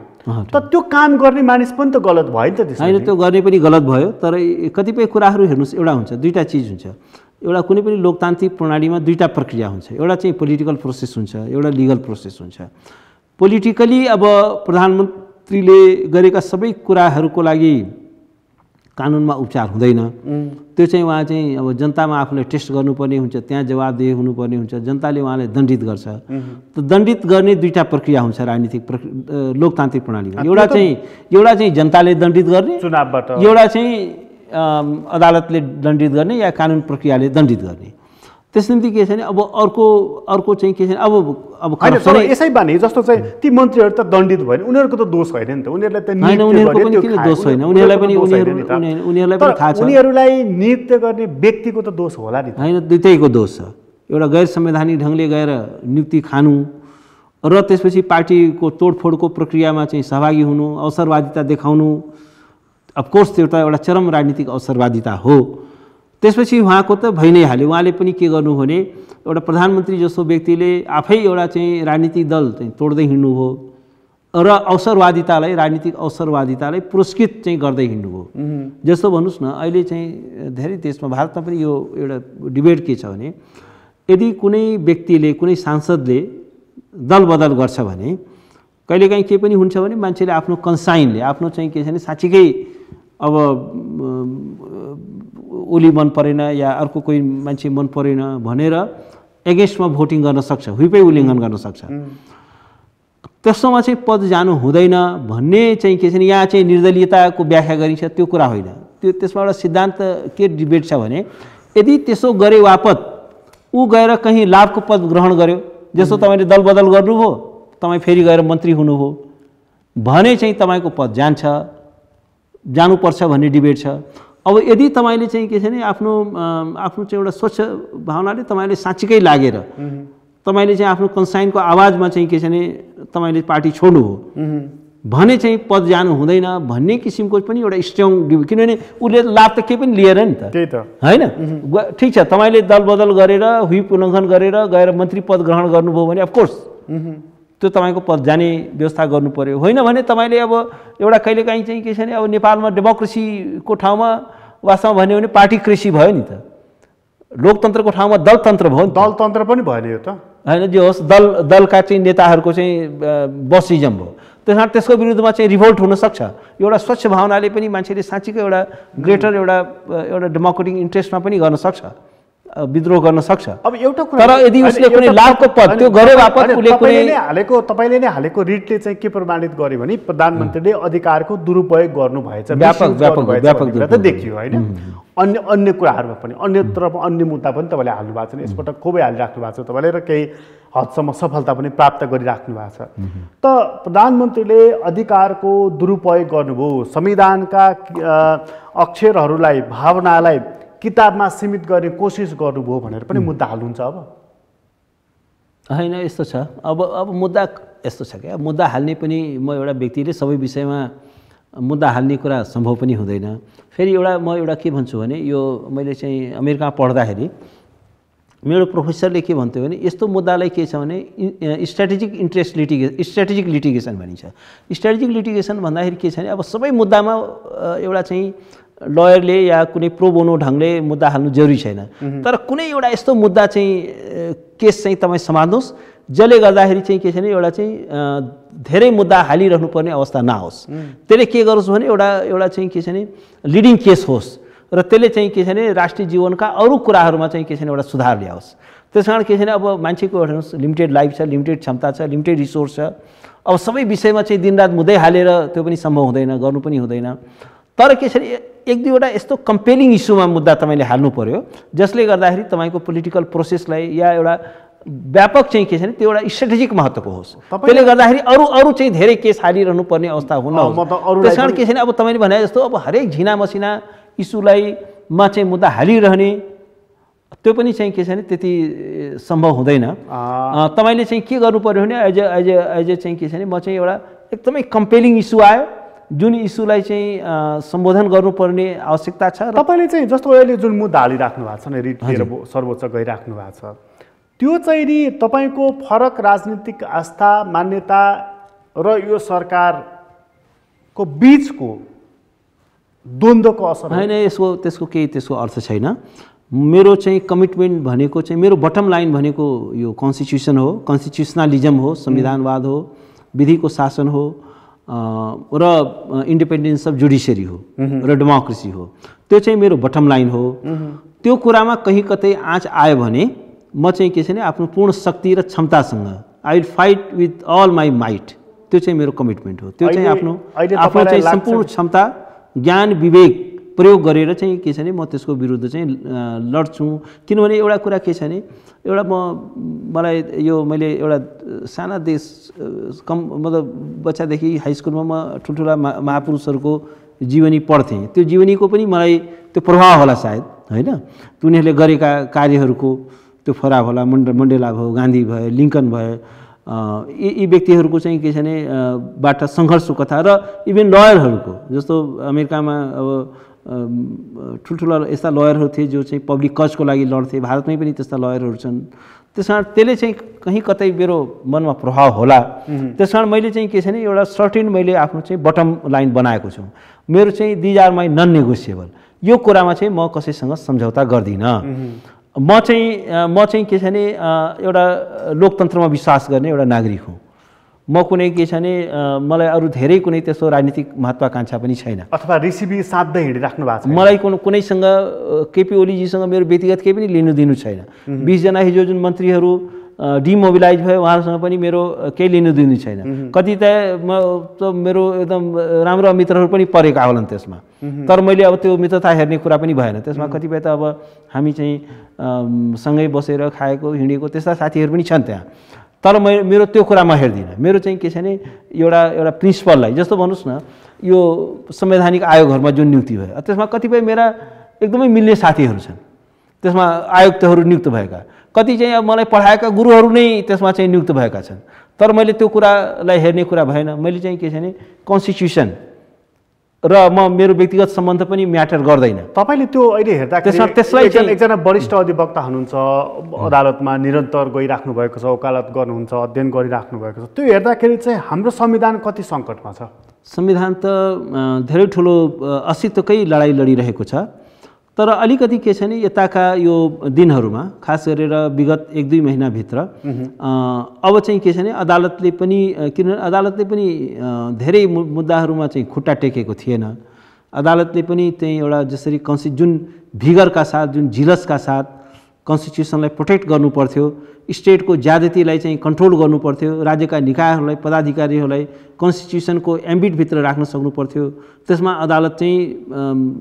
तर त्यो काम गर्ने मानिस पनि त गलत भयो नि त। होइन, त्यो गर्ने पनि गलत भयो। तर कतिपय कुराहरू हेर्नुहोस्, एउटा हुन्छ, दुईवटा चिज हुन्छ। एउटा कुनै पनि लोकतान्त्रिक प्रणालीमा दुईवटा प्रक्रिया हुन्छ, एउटा चाहिँ पोलिटिकल प्रोसेस हुन्छ, एउटा लिगल प्रोसेस हुन्छ। पोलिटिकली अब प्रधानमन्त्रीले गरेका सबै कुराहरूको लागि कानुनमा उपचार हुँदैन। त्यो चाहिँ उहाँ चाहिँ अब जनतामा आफूले टेस्ट गर्नुपर्ने हुन्छ, त्यहाँ जवाबदेही हुनुपर्ने हुन्छ, जनताले उहाँलाई दण्डित गर्छ। त दण्डित गर्ने दुईवटा प्रक्रिया हुन्छ राजनीतिक लोकतान्त्रिक प्रणालीमा। एउटा चाहिँ जनताले दण्डित गर्ने, चुनावबाट, एउटा चाहिँ अदालतले दण्डित गर्ने या कानुन प्रक्रियाले दण्डित गर्ने। त्यस निम्ति के छ भने अब अर्को चाहिँ के छ भने अब यसै बानी जस्तो चाहिँ ती मन्त्रीहरू त दण्डित भयो, उनीहरूको त दोष होइन नि त। उनीहरूलाई त उनीहरूको पनि किन दोष होइन, उनीहरूलाई पनि थाहा छ। उनीहरूलाई नियुक्त गर्ने व्यक्तिको त दोष होला नि। होइन, दुईटैको दोष छ। एउटा गैर संवैधानिक ढङ्गले गएर नियुक्ति खानु र त्यसपछि पार्टीको तोडफोडको प्रक्रियामा चाहिँ सहभागी हुनु, अवसरवादिता देखाउनु, अफकोर्स त्यो एउटा चरम राजनीतिक अवसरवादिता हो। त्यसपछि उहाँको त भइ नै हाल्यो। उहाँले पनि के गर्नु भने एउटा प्रधानमन्त्री जस्तो व्यक्तिले आफै एउटा चाहिँ राजनीतिक दल चाहिँ तोड्दै हिँड्नुभयो र अवसरवादितालाई, राजनीतिक अवसरवादितालाई पुरस्कृत चाहिँ गर्दै हिँड्नुभयो। जस्तो भन्नुहोस् न, अहिले चाहिँ धेरै देशमा, भारतमा पनि यो एउटा डिबेट के छ भने यदि कुनै व्यक्तिले, कुनै सांसदले दल बदल गर्छ भने कहिलेकाहीँ के पनि हुन्छ भने मान्छेले आफ्नो कन्साइनले, आफ्नो चाहिँ के छ भने साँच्चीकै अब ओली मन परेन या अर्को कोही मान्छे मन परेन भनेर एगेन्स्टमा भोटिङ गर्न सक्छ, हुइपै उल्लङ्घन गर्न सक्छ। त्यसोमा चाहिँ पद जानु हुँदैन भन्ने चाहिँ के छ भने यहाँ चाहिँ निर्दलीयताको व्याख्या गरिन्छ, त्यो कुरा होइन। त्यसमा एउटा सिद्धान्त के डिबेट छ भने यदि त्यसो गरे वापत ऊ गएर कहीँ लाभको पद ग्रहण गर्यो, जस्तो तपाईँले दल बदल गर्नुभयो, तपाईँ फेरि गएर मन्त्री हुनुभयो भने चाहिँ तपाईँको पद जानुपर्छ भन्ने डिबेट छ। अब यदि तपाईँले चाहिँ के छ भने आफ्नो चाहिँ एउटा स्वच्छ भावनाले तपाईँले साँच्चीकै लागेर तपाईँले चाहिँ आफ्नो कन्साइनको आवाजमा चाहिँ के छ भने तपाईँले पार्टी छोड्नु हो भने चाहिँ पद जानु हुँदैन भन्ने किसिमको पनि एउटा स्ट्रङ डिबेट। किनभने उसले लाभ त केही पनि लिएर नि त, त्यही त होइन। ठिक छ, तपाईँले दल बदल गरेर, व्हिप उल्लङ्घन गरेर गएर मन्त्री पद ग्रहण गर्नुभयो भने अफकोर्स त्यो तपाईँको पद जाने व्यवस्था गर्नु पर्यो। होइन भने तपाईँले अब एउटा कहिलेकाहीँ चाहिँ के छ भने अब नेपालमा डेमोक्रेसीको ठाउँमा वास्तवमा भन्यो भने पार्टी कृषि भयो नि त, लोकतन्त्रको ठाउँमा दलतन्त्र भयो। दलतन्त्र पनि भयो यो त, होइन। जे होस्, दलका चाहिँ नेताहरूको चाहिँ बसिजम भयो। त्यसमा त्यसको विरुद्धमा चाहिँ रिभोल्ट हुनसक्छ। एउटा स्वच्छ भावनाले पनि मान्छेले साँच्चीको एउटा ग्रेटर एउटा डेमोक्रेटिक इन्ट्रेस्टमा पनि गर्न सक्छ, विद्रोह गर्न सक्छ। अब एउटा कुरा, तर यदि उसले कुनै लाभको पद त्यो गरे बापत उसले तपाईँले नै हालेको रिटले चाहिँ के प्रमाणित गर्यो भने प्रधानमन्त्रीले अधिकारको दुरुपयोग गर्नुभएछ, व्यापक देखियो, होइन। अन्य कुराहरूमा पनि, अन्य मुद्दा पनि तपाईँले हाल्नु भएको छ, यसपटक खुबै हालिराख्नु भएको छ तपाईँले, र केही हदसम्म सफलता पनि प्राप्त गरिराख्नु भएको छ। त प्रधानमन्त्रीले अधिकारको दुरुपयोग गर्नुभयो, संविधानका अक्षरहरूलाई, भावनालाई किताबमा सीमित गर्ने कोसिस गर्नुभयो भनेर पनि मुद्दा हाल्नुहुन्छ। अब होइन, यस्तो छ। अब मुद्दा यस्तो छ क्या, मुद्दा हाल्ने पनि म एउटा व्यक्तिले सबै विषयमा मुद्दा हाल्ने कुरा सम्भव पनि हुँदैन। फेरि म एउटा के भन्छु भने, यो मैले चाहिँ अमेरिकामा पढ्दाखेरि मेरो प्रोफेसरले के भन्थ्यो भने यस्तो मुद्दालाई के छ भने स्ट्रेटेजिक लिटिगेसन भनिन्छ। स्ट्रेटेजिक लिटिगेसन भन्दाखेरि के छ भने अब सबै मुद्दामा एउटा चाहिँ लयरले या कुनै प्रो बोनो ढङ्गले मुद्दा हाल्नु जरुरी छैन, तर कुनै एउटा यस्तो मुद्दा चाहिँ केस चाहिँ तपाईँ समात्नुहोस् जसले गर्दाखेरि चाहिँ के छ भने एउटा चाहिँ धेरै मुद्दा हालिरहनु पर्ने अवस्था नहोस्। त्यसले के गरोस् भने एउटा चाहिँ के छ भने लिडिङ केस होस् र त्यसले चाहिँ के छ भने राष्ट्रिय जीवनका अरू कुराहरूमा चाहिँ के छ भने एउटा सुधार ल्याओस्। त्यस कारण के छ भने अब मान्छेको हेर्नुहोस्, लिमिटेड लाइफ छ, लिमिटेड क्षमता छ, लिमिटेड रिसोर्स छ। अब सबै विषयमा चाहिँ दिनरात मुद्दै हालेर त्यो पनि सम्भव हुँदैन, गर्नु पनि हुँदैन। तर के छ भने एक दुईवटा यस्तो कम्पेलिङ इस्युमा मुद्दा तपाईँले हाल्नु पर्यो जसले गर्दाखेरि तपाईँको पोलिटिकल प्रोसेसलाई या एउटा व्यापक चाहिँ के छ भने त्यो एउटा स्ट्रेटेजिक महत्त्वको होस्। त्यसले गर्दाखेरि अरू चाहिँ धेरै केस हालिरहनु पर्ने अवस्था हुन। त्यस कारण के छ भने अब तपाईँले भने जस्तो अब हरेक झिना मसिना इस्युलाई चाहिँ मुद्दा हालिरहने त्यो पनि चाहिँ के छ भने त्यति सम्भव हुँदैन। तपाईँले चाहिँ के गर्नु पर्यो भने एज चाहिँ के छ भने म चाहिँ एउटा एकदमै कम्पेलिङ इस्यु आयो जुन इस्युलाई चाहिँ सम्बोधन गर्नुपर्ने आवश्यकता छ। तपाईँले चाहिँ जस्तो अहिले जुन मुद्दा हालिराख्नु भएको छ नि, रिट लिएर सर्वोच्च गइराख्नु भएको छ, त्यो चाहिँ नि तपाईँको फरक राजनीतिक आस्था मान्यता र यो सरकारको बिचको द्वन्द्वको असर होइन। त्यसको केही त्यसको अर्थ छैन। मेरो चाहिँ कमिटमेन्ट भनेको चाहिँ मेरो बटम लाइन भनेको यो कन्स्टिट्युसन हो, कन्स्टिट्युसनलिजम हो, संविधानवाद हो, विधिको शासन हो र इन्डिपेन्डेन्स अफ जुडिसियरी हो र डेमोक्रेसी हो। त्यो चाहिँ मेरो बटम लाइन हो। त्यो कुरामा कहीँ कतै आँच आयो भने म चाहिँ के छ भने आफ्नो पूर्ण शक्ति र क्षमतासँग I will fight with all my might. त्यो चाहिँ मेरो कमिटमेन्ट हो। त्यो चाहिँ आफ्नो चाहिँ सम्पूर्ण क्षमता ज्ञान विवेक प्रयोग गरेर चाहिँ के छ भने म त्यसको विरुद्ध चाहिँ लड्छु। किनभने एउटा कुरा के छ भने एउटा मलाई यो मैले एउटा साना देश कम मतलब बच्चादेखि हाई स्कुलमा म ठुल्ठुला महापुरुषहरूको जीवनी पढ्थेँ। त्यो जीवनीको पनि मलाई त्यो प्रभाव होला सायद, होइन? उनीहरूले गरेका कार्यहरूको त्यो फराब होला। मण्डेला भयो, गान्धी भयो, लिङ्कन भयो, यी व्यक्तिहरूको चाहिँ के छ भने बाट सङ्घर्षको कथा र इभन लयरहरूको जस्तो अमेरिकामा अब ठुल्ठुला यस्ता लयरहरू थिए जो चाहिँ पब्लिक कजको लागि लड्थे। भारतमै पनि त्यस्ता लयरहरू छन्। त्यस कारण त्यसले चाहिँ कहीँ कतै मेरो मनमा प्रभाव होला। त्यस कारण मैले चाहिँ के छ भने एउटा सर्टेन मैले आफ्नो चाहिँ बटम लाइन बनाएको छु। मेरो चाहिँ these are my non negotiable. यो कुरामा चाहिँ म कसैसँग सम्झौता गर्दिनँ। म चाहिँ के छ भने एउटा लोकतन्त्रमा विश्वास गर्ने एउटा नागरिक हुँ। म कुनै के छ भने मलाई अरू धेरै कुनै त्यस्तो राजनीतिक महत्त्वाकांक्षा पनि छैन। अथवा रिसिभी साध्दै हिँडिराख्नु भएको छ। मलाई कुनैसँग केपी ओलीजीसँग मेरो व्यक्तिगत केही पनि लिनु दिनु छैन। 20 जना हिजो जुन मन्त्रीहरू डिमोबिलाइज भयो उहाँहरूसँग पनि मेरो केही लिनु दिनु छैन। कति त मेरो एकदम राम्रो मित्रहरू पनि परेका होलान् त्यसमा, तर मैले अब त्यो मित्रता हेर्ने कुरा पनि भएन त्यसमा। कतिपय त अब हामी चाहिँ सँगै बसेर खाएको हिँडेको त्यस्ता साथीहरू पनि छन् त्यहाँ, तर मेरो त्यो कुरा म हेर्दिनँ। मेरो चाहिँ के छ भने एउटा प्रिन्सिपललाई जस्तो भन्नुहोस् न, यो संवैधानिक आयोगहरूमा जुन नियुक्ति भयो त्यसमा कतिपय मेरा एकदमै मिल्ने साथीहरू छन् त्यसमा आयुक्तहरू नियुक्त भएका। कति चाहिँ अब मलाई पढाएका गुरुहरू नै त्यसमा चाहिँ नियुक्त भएका छन्, तर मैले त्यो कुरालाई हेर्ने कुरा भएन। मैले चाहिँ के छ भने कन्स्टिट्युसन र मेरो व्यक्तिगत सम्बन्ध पनि म्याटर गर्दैन। तपाईँले त्यो अहिले हेर्दाखेरि त्यसलाई एकजना वरिष्ठ अधिवक्ता हुनुहुन्छ, अदालतमा निरन्तर गइराख्नु भएको छ, वकालत गर्नुहुन्छ, अध्ययन गरिराख्नु भएको छ। त्यो हेर्दाखेरि चाहिँ हाम्रो संविधान कति सङ्कटमा छ? संविधान त धेरै ठुलो अस्तित्वकै लडाइँ लडिरहेको छ। तर अलिकति के छ भने यताका यो दिनहरूमा खास गरेर विगत 1-2 महिनाभित्र अब चाहिँ के छ भने अदालतले पनि किनभने अदालतले पनि धेरै मुद्दाहरूमा चाहिँ खुट्टा टेकेको थिएन। अदालतले पनि त्यही एउटा जसरी जुन भिगरका साथ जुन झिलसका साथ कन्स्टिट्युसनलाई प्रोटेक्ट गर्नु पर्थ्यो, स्टेटको ज्यादतीलाई चाहिँ कन्ट्रोल गर्नु पर्थ्यो, राज्यका निकायहरूलाई पदाधिकारीहरूलाई कन्स्टिट्युसनको एम्बिटभित्र राख्न सक्नु पर्थ्यो, त्यसमा अदालत चाहिँ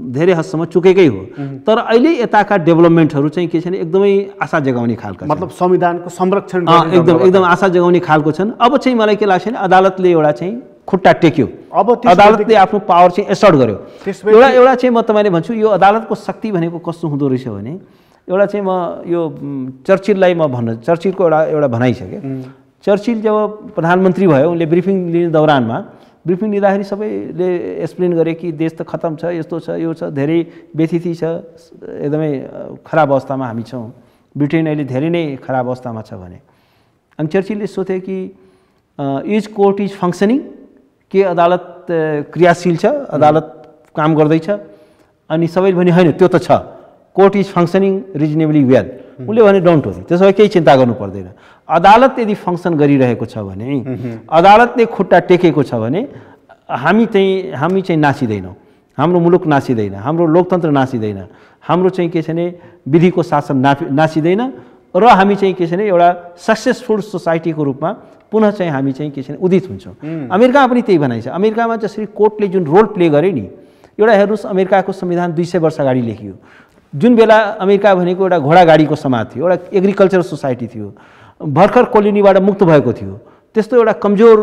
धेरै हदसम्म चुकेकै हो। तर अहिले यताका डेभलपमेन्टहरू चाहिँ के छ भने एकदमै आशा जगाउने खालका, मतलब संविधानको संरक्षण एकदम आशा जगाउने खालको छन्। अब चाहिँ मलाई के लाग्छ भने अदालतले एउटा चाहिँ खुट्टा टेक्यो, अब अदालतले आफ्नो पावर चाहिँ एसर्ट गर्यो। एउटा चाहिँ म तपाईँले भन्छु यो अदालतको शक्ति भनेको कस्तो हुँदो रहेछ भने एउटा चाहिँ म यो चर्चिललाई म भन्न चर्चिलको एउटा भनाइ छ क्या। चर्चिल जब प्रधानमन्त्री भयो उनले ब्रिफिङ लिने दौरानमा ब्रिफिङ लिँदाखेरि सबैले एक्सप्लेन गरे कि देश त खतम छ, यस्तो छ, यो छ, धेरै व्यथिति छ, एकदमै खराब अवस्थामा हामी छौँ, ब्रिटेन अहिले धेरै नै खराब अवस्थामा छ भने। अनि चर्चिलले सोधे कि इज कोर्ट इज फङ्सनिङ, के अदालत क्रियाशील छ, अदालत काम गर्दैछ? अनि सबैले भने होइन त्यो त छ, court is functioning reasonably well. उनले भने डोन्ट वरी, त्यसो भए केही चिन्ता गर्नु पर्दैन। अदालत यदि फङ्सन गरिरहेको छ भने, अदालतले खुट्टा टेकेको छ भने हामी चाहिँ नासिँदैनौँ, हाम्रो मुलुक नासिँदैन, हाम्रो लोकतन्त्र नासिँदैन, हाम्रो चाहिँ के छ भने विधिको शासन नासिँदैन र हामी चाहिँ के छ भने एउटा सक्सेसफुल सोसाइटीको रूपमा पुनः चाहिँ हामी चाहिँ के छ भने उदित हुन्छौँ। अमेरिकामा पनि त्यही भनाइ छ। अमेरिकामा जसरी कोर्टले जुन रोल प्ले गरे नि, एउटा हेर्नुहोस् अमेरिकाको संविधान 200 वर्ष अगाडि लेखियो। जुन बेला अमेरिका भनेको एउटा घोडागाडीको समाज थियो, एउटा एग्रिकल्चरल सोसाइटी थियो, भर्खर कोलोनीबाट मुक्त भएको थियो, त्यस्तो एउटा कमजोर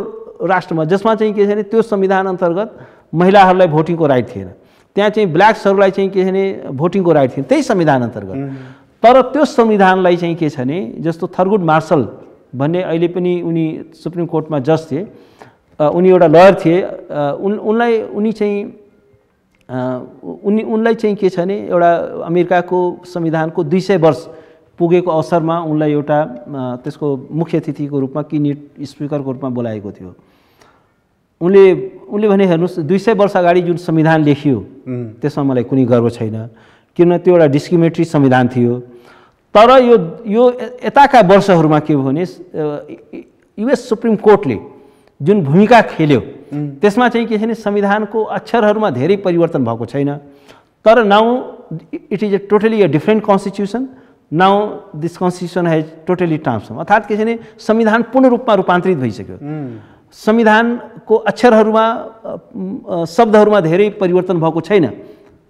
राष्ट्रमा जसमा चाहिँ के छ भने त्यो संविधान अन्तर्गत महिलाहरूलाई भोटिङको राइट थिएन, त्यहाँ चाहिँ ब्ल्याक्सहरूलाई चाहिँ के छ भने भोटिङको राइट थिएन त्यही संविधान अन्तर्गत। तर त्यो संविधानलाई चाहिँ के छ भने जस्तो थरगुड मार्शल भन्ने अहिले पनि उनी सुप्रिम कोर्टमा जज थिए, उनी एउटा लयर थिए। उनलाई चाहिँ के छ भने एउटा अमेरिकाको संविधानको 200 वर्ष पुगेको अवसरमा उनलाई एउटा त्यसको मुख्य अतिथिको रूपमा किनेट स्पिकरको रूपमा बोलाएको थियो। उनले भने हेर्नुहोस् 200 वर्ष अगाडि जुन संविधान लेखियो त्यसमा मलाई कुनै गर्व छैन, किन त्यो एउटा डिस्क्रिमिनेटरी संविधान थियो। तर यो यताका वर्षहरूमा के भयो भने युएस सुप्रिम कोर्टले जुन भूमिका खेल्यो त्यसमा चाहिँ के छ भने संविधानको अक्षरहरूमा धेरै परिवर्तन भएको छैन। तर now it is totally a different constitution, now this constitution has totally transform, अर्थात् के छ भने संविधान पूर्ण रूपमा रूपान्तरित भइसक्यो। संविधानको अक्षरहरूमा शब्दहरूमा धेरै परिवर्तन भएको छैन,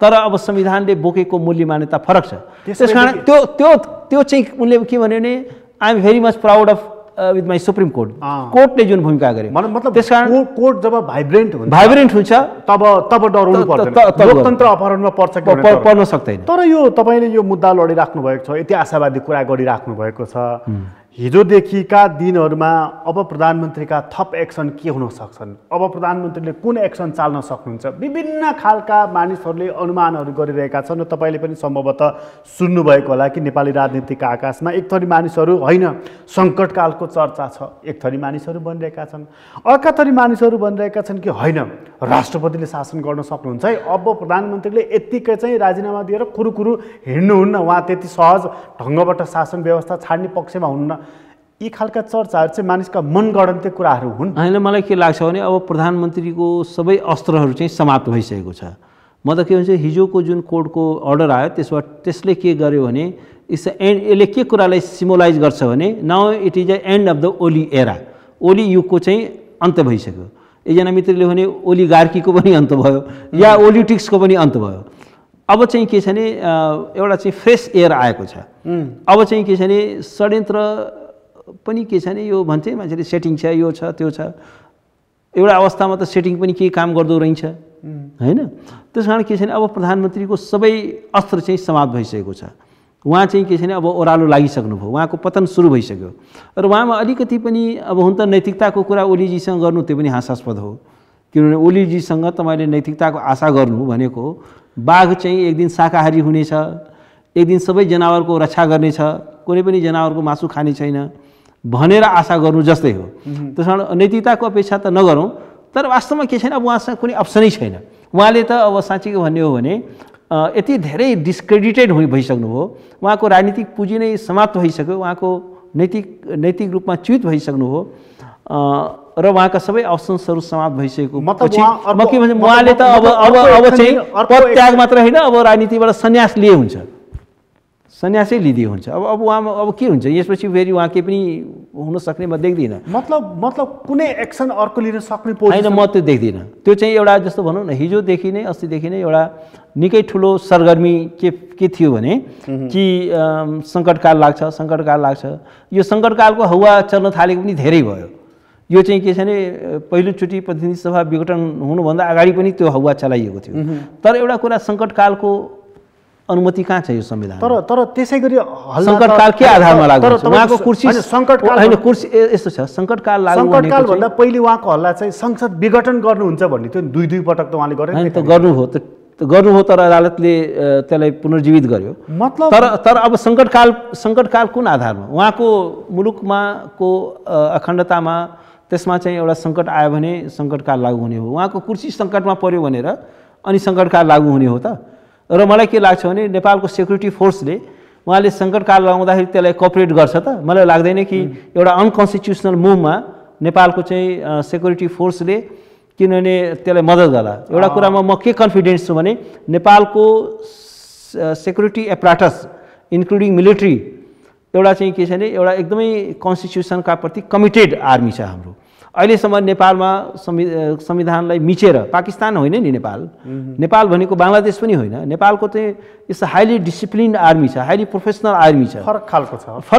तर अब संविधानले बोकेको मूल्य मान्यता फरक छ। त्यसकारण त्यो चाहिँ उनले के भन्यो भने I am very much proud of with my supreme court, कोर्टले जुन भूमिका गर्यो। मतलब त्यसकारण कोर्ट जब भाइब्रेन्ट हुन्छ तब डराउनु पर्दैन, लोकतन्त्र अपहरणमा पर्न सक्दैन। तर यो तपाईले यो मुद्दा लडिराख्नु भएको छ, यति आशावादी कुरा गरिराख्नु भएको छ। हिजोदेखिका दिनहरूमा अब प्रधानमन्त्रीका थप एक्सन के हुन सक्छन्? अब प्रधानमन्त्रीले कुन एक्सन चाल्न सक्नुहुन्छ? विभिन्न खालका मानिसहरूले अनुमानहरू गरिरहेका छन् र तपाईँले पनि सम्भवतः सुन्नुभएको होला कि नेपाली राजनीतिका आकाशमा एक थरी मानिसहरू होइन सङ्कटकालको चर्चा छ, एक थरी मानिसहरू भनिरहेका छन्, अर्का थरी मानिसहरू भनिरहेका छन् कि होइन राष्ट्रपतिले शासन गर्न सक्नुहुन्छ है, अब प्रधानमन्त्रीले यत्तिकै चाहिँ राजीनामा दिएर कुरुकुरु हिँड्नुहुन्न, उहाँ त्यति सहज ढङ्गबाट शासन व्यवस्था छाड्ने पक्षमा हुन्न। यी खालका चर्चाहरू चाहिँ मानिसका मनगढन्ते कुराहरू हुन्। होइन, मलाई के लाग्छ भने अब प्रधानमन्त्रीको सबै अस्त्रहरू चाहिँ समाप्त भइसकेको छ। म त के भन्छ हिजोको जुन कोर्टको अर्डर आयो त्यसले के गर्यो भने यसले के कुरालाई सिम्बोलाइज गर्छ भने now it is a end of the Oli era, Oli युगको चाहिँ अन्त भइसक्यो। एकजना मित्रले भने ओलिगार्कीको पनि अन्त भयो या ओलिटिक्सको पनि अन्त भयो। अब चाहिँ के छ भने एउटा चाहिँ फ्रेस एयर आएको छ। अब चाहिँ के छ भने षड्यन्त्र पनि के छ भने यो भन्छ मान्छेले सेटिङ छ, यो छ त्यो छ, एउटा अवस्थामा त सेटिङ पनि केही काम गर्दो रहेछ होइन। त्यस कारण के छ भने अब प्रधानमन्त्रीको सबै अस्त्र चाहिँ समाप्त भइसकेको छ। उहाँ चाहिँ के छ भने अब ओह्रालो लागिसक्नुभयो, उहाँको पतन सुरु भइसक्यो। र उहाँमा अलिकति पनि अब हुन त नैतिकताको कुरा ओलीजीसँग गर्नु त्यो पनि हास्यास्पद हो, किनभने ओलीजीसँग तपाईँले नैतिकताको आशा गर्नु भनेको बाघ चाहिँ एक दिन शाकाहारी हुनेछ, एक दिन सबै जनावरको रक्षा गर्नेछ, कुनै पनि जनावरको मासु खाने छैन भनेर आशा गर्नु जस्तै हो। त्यस कारण नैतिकताको अपेक्षा त नगरौँ, तर वास्तवमा के छैन अब उहाँसँग कुनै अप्सनै छैन। उहाँले त अब साँच्चै भन्ने हो भने यति धेरै डिस्क्रेडिटेड भइसक्नु हो, उहाँको राजनीतिक पुँजी नै समाप्त भइसक्यो, उहाँको नैतिक रूपमा च्युत भइसक्नु हो र उहाँका सबै अप्सन्सहरू समाप्त भइसकेको पछि म के भन्छ उहाँले त अब चाहिँ पद त्याग मात्र होइन अब राजनीतिबाट सन्यास लिए हुन्छ, सन्यासै लिदिए हुन्छ। अब उहाँमा अब के हुन्छ यसपछि फेरि उहाँ के पनि हुन सक्ने म देख्दिनँ। मतलब कुनै एक्सन अर्को लिन सक्ने होइन, म त्यो देख्दिनँ। त्यो चाहिँ एउटा जस्तो भनौँ न हिजोदेखि नै अस्तिदेखि नै एउटा निकै ठुलो सरगर्मी के थियो भने कि सङ्कटकाल लाग्छ। यो सङ्कटकालको हवा चल्न थालेको पनि धेरै भयो। यो चाहिँ के छ भने पहिलोचोटि प्रतिनिधि सभा विघटन हुनुभन्दा अगाडि पनि त्यो हवा चलाइएको थियो। तर एउटा कुरा सङ्कटकालको अनुमति कहाँ छ यो संविधान? तर त्यसै गरी सङ्कटकाल के आधारमा लाग्छ? उहाँको कुर्सी सङ्कटकाल होइन, कुर्सी यस्तो छ सङ्कटकाल भन्दा पहिले उहाँको हल्ला चाहिँ संसद विघटन गर्नुहुन्छ भन्ने थियो, दुई पटक त उहाँले गरेन। त गर्नुभयो तर अदालतले त्यसलाई पुनर्जीवित गर्यो। मतलब तर अब सङ्कटकाल कुन आधारमा? उहाँको मुलुकमा को अखण्डतामा त्यसमा चाहिँ एउटा सङ्कट आयो भने सङ्कटकाल लागू हुने हो। उहाँको कुर्सी सङ्कटमा पर्यो भनेर अनि सङ्कटकाल लागू हुने हो त? र मलाई के लाग्छ भने नेपालको सेक्युरिटी फोर्सले उहाँले सङ्कटकाल लगाउँदाखेरि त्यसलाई कोअपरेट गर्छ त? मलाई लाग्दैन कि एउटा अनकन्स्टिट्युसनल मुभमा नेपालको चाहिँ सेक्युरिटी फोर्सले किनभने त्यसलाई मद्दत गर्ला। एउटा कुरामा म के कन्फिडेन्स छु भने नेपालको सेक्युरिटी एपराटस इन्क्लुडिङ मिलिट्री एउटा चाहिँ के छ भने एउटा एकदमै कन्स्टिट्युसनका प्रति कमिटेड आर्मी छ हाम्रो। अहिलेसम्म नेपालमा संविधानलाई मिचेर, पाकिस्तान होइन नि नेपाल भनेको बङ्गलादेश पनि होइन, नेपालको चाहिँ यस्तो हाइली डिसिप्लिन्ड आर्मी छ, हाइली प्रोफेसनल आर्मी छ, फरक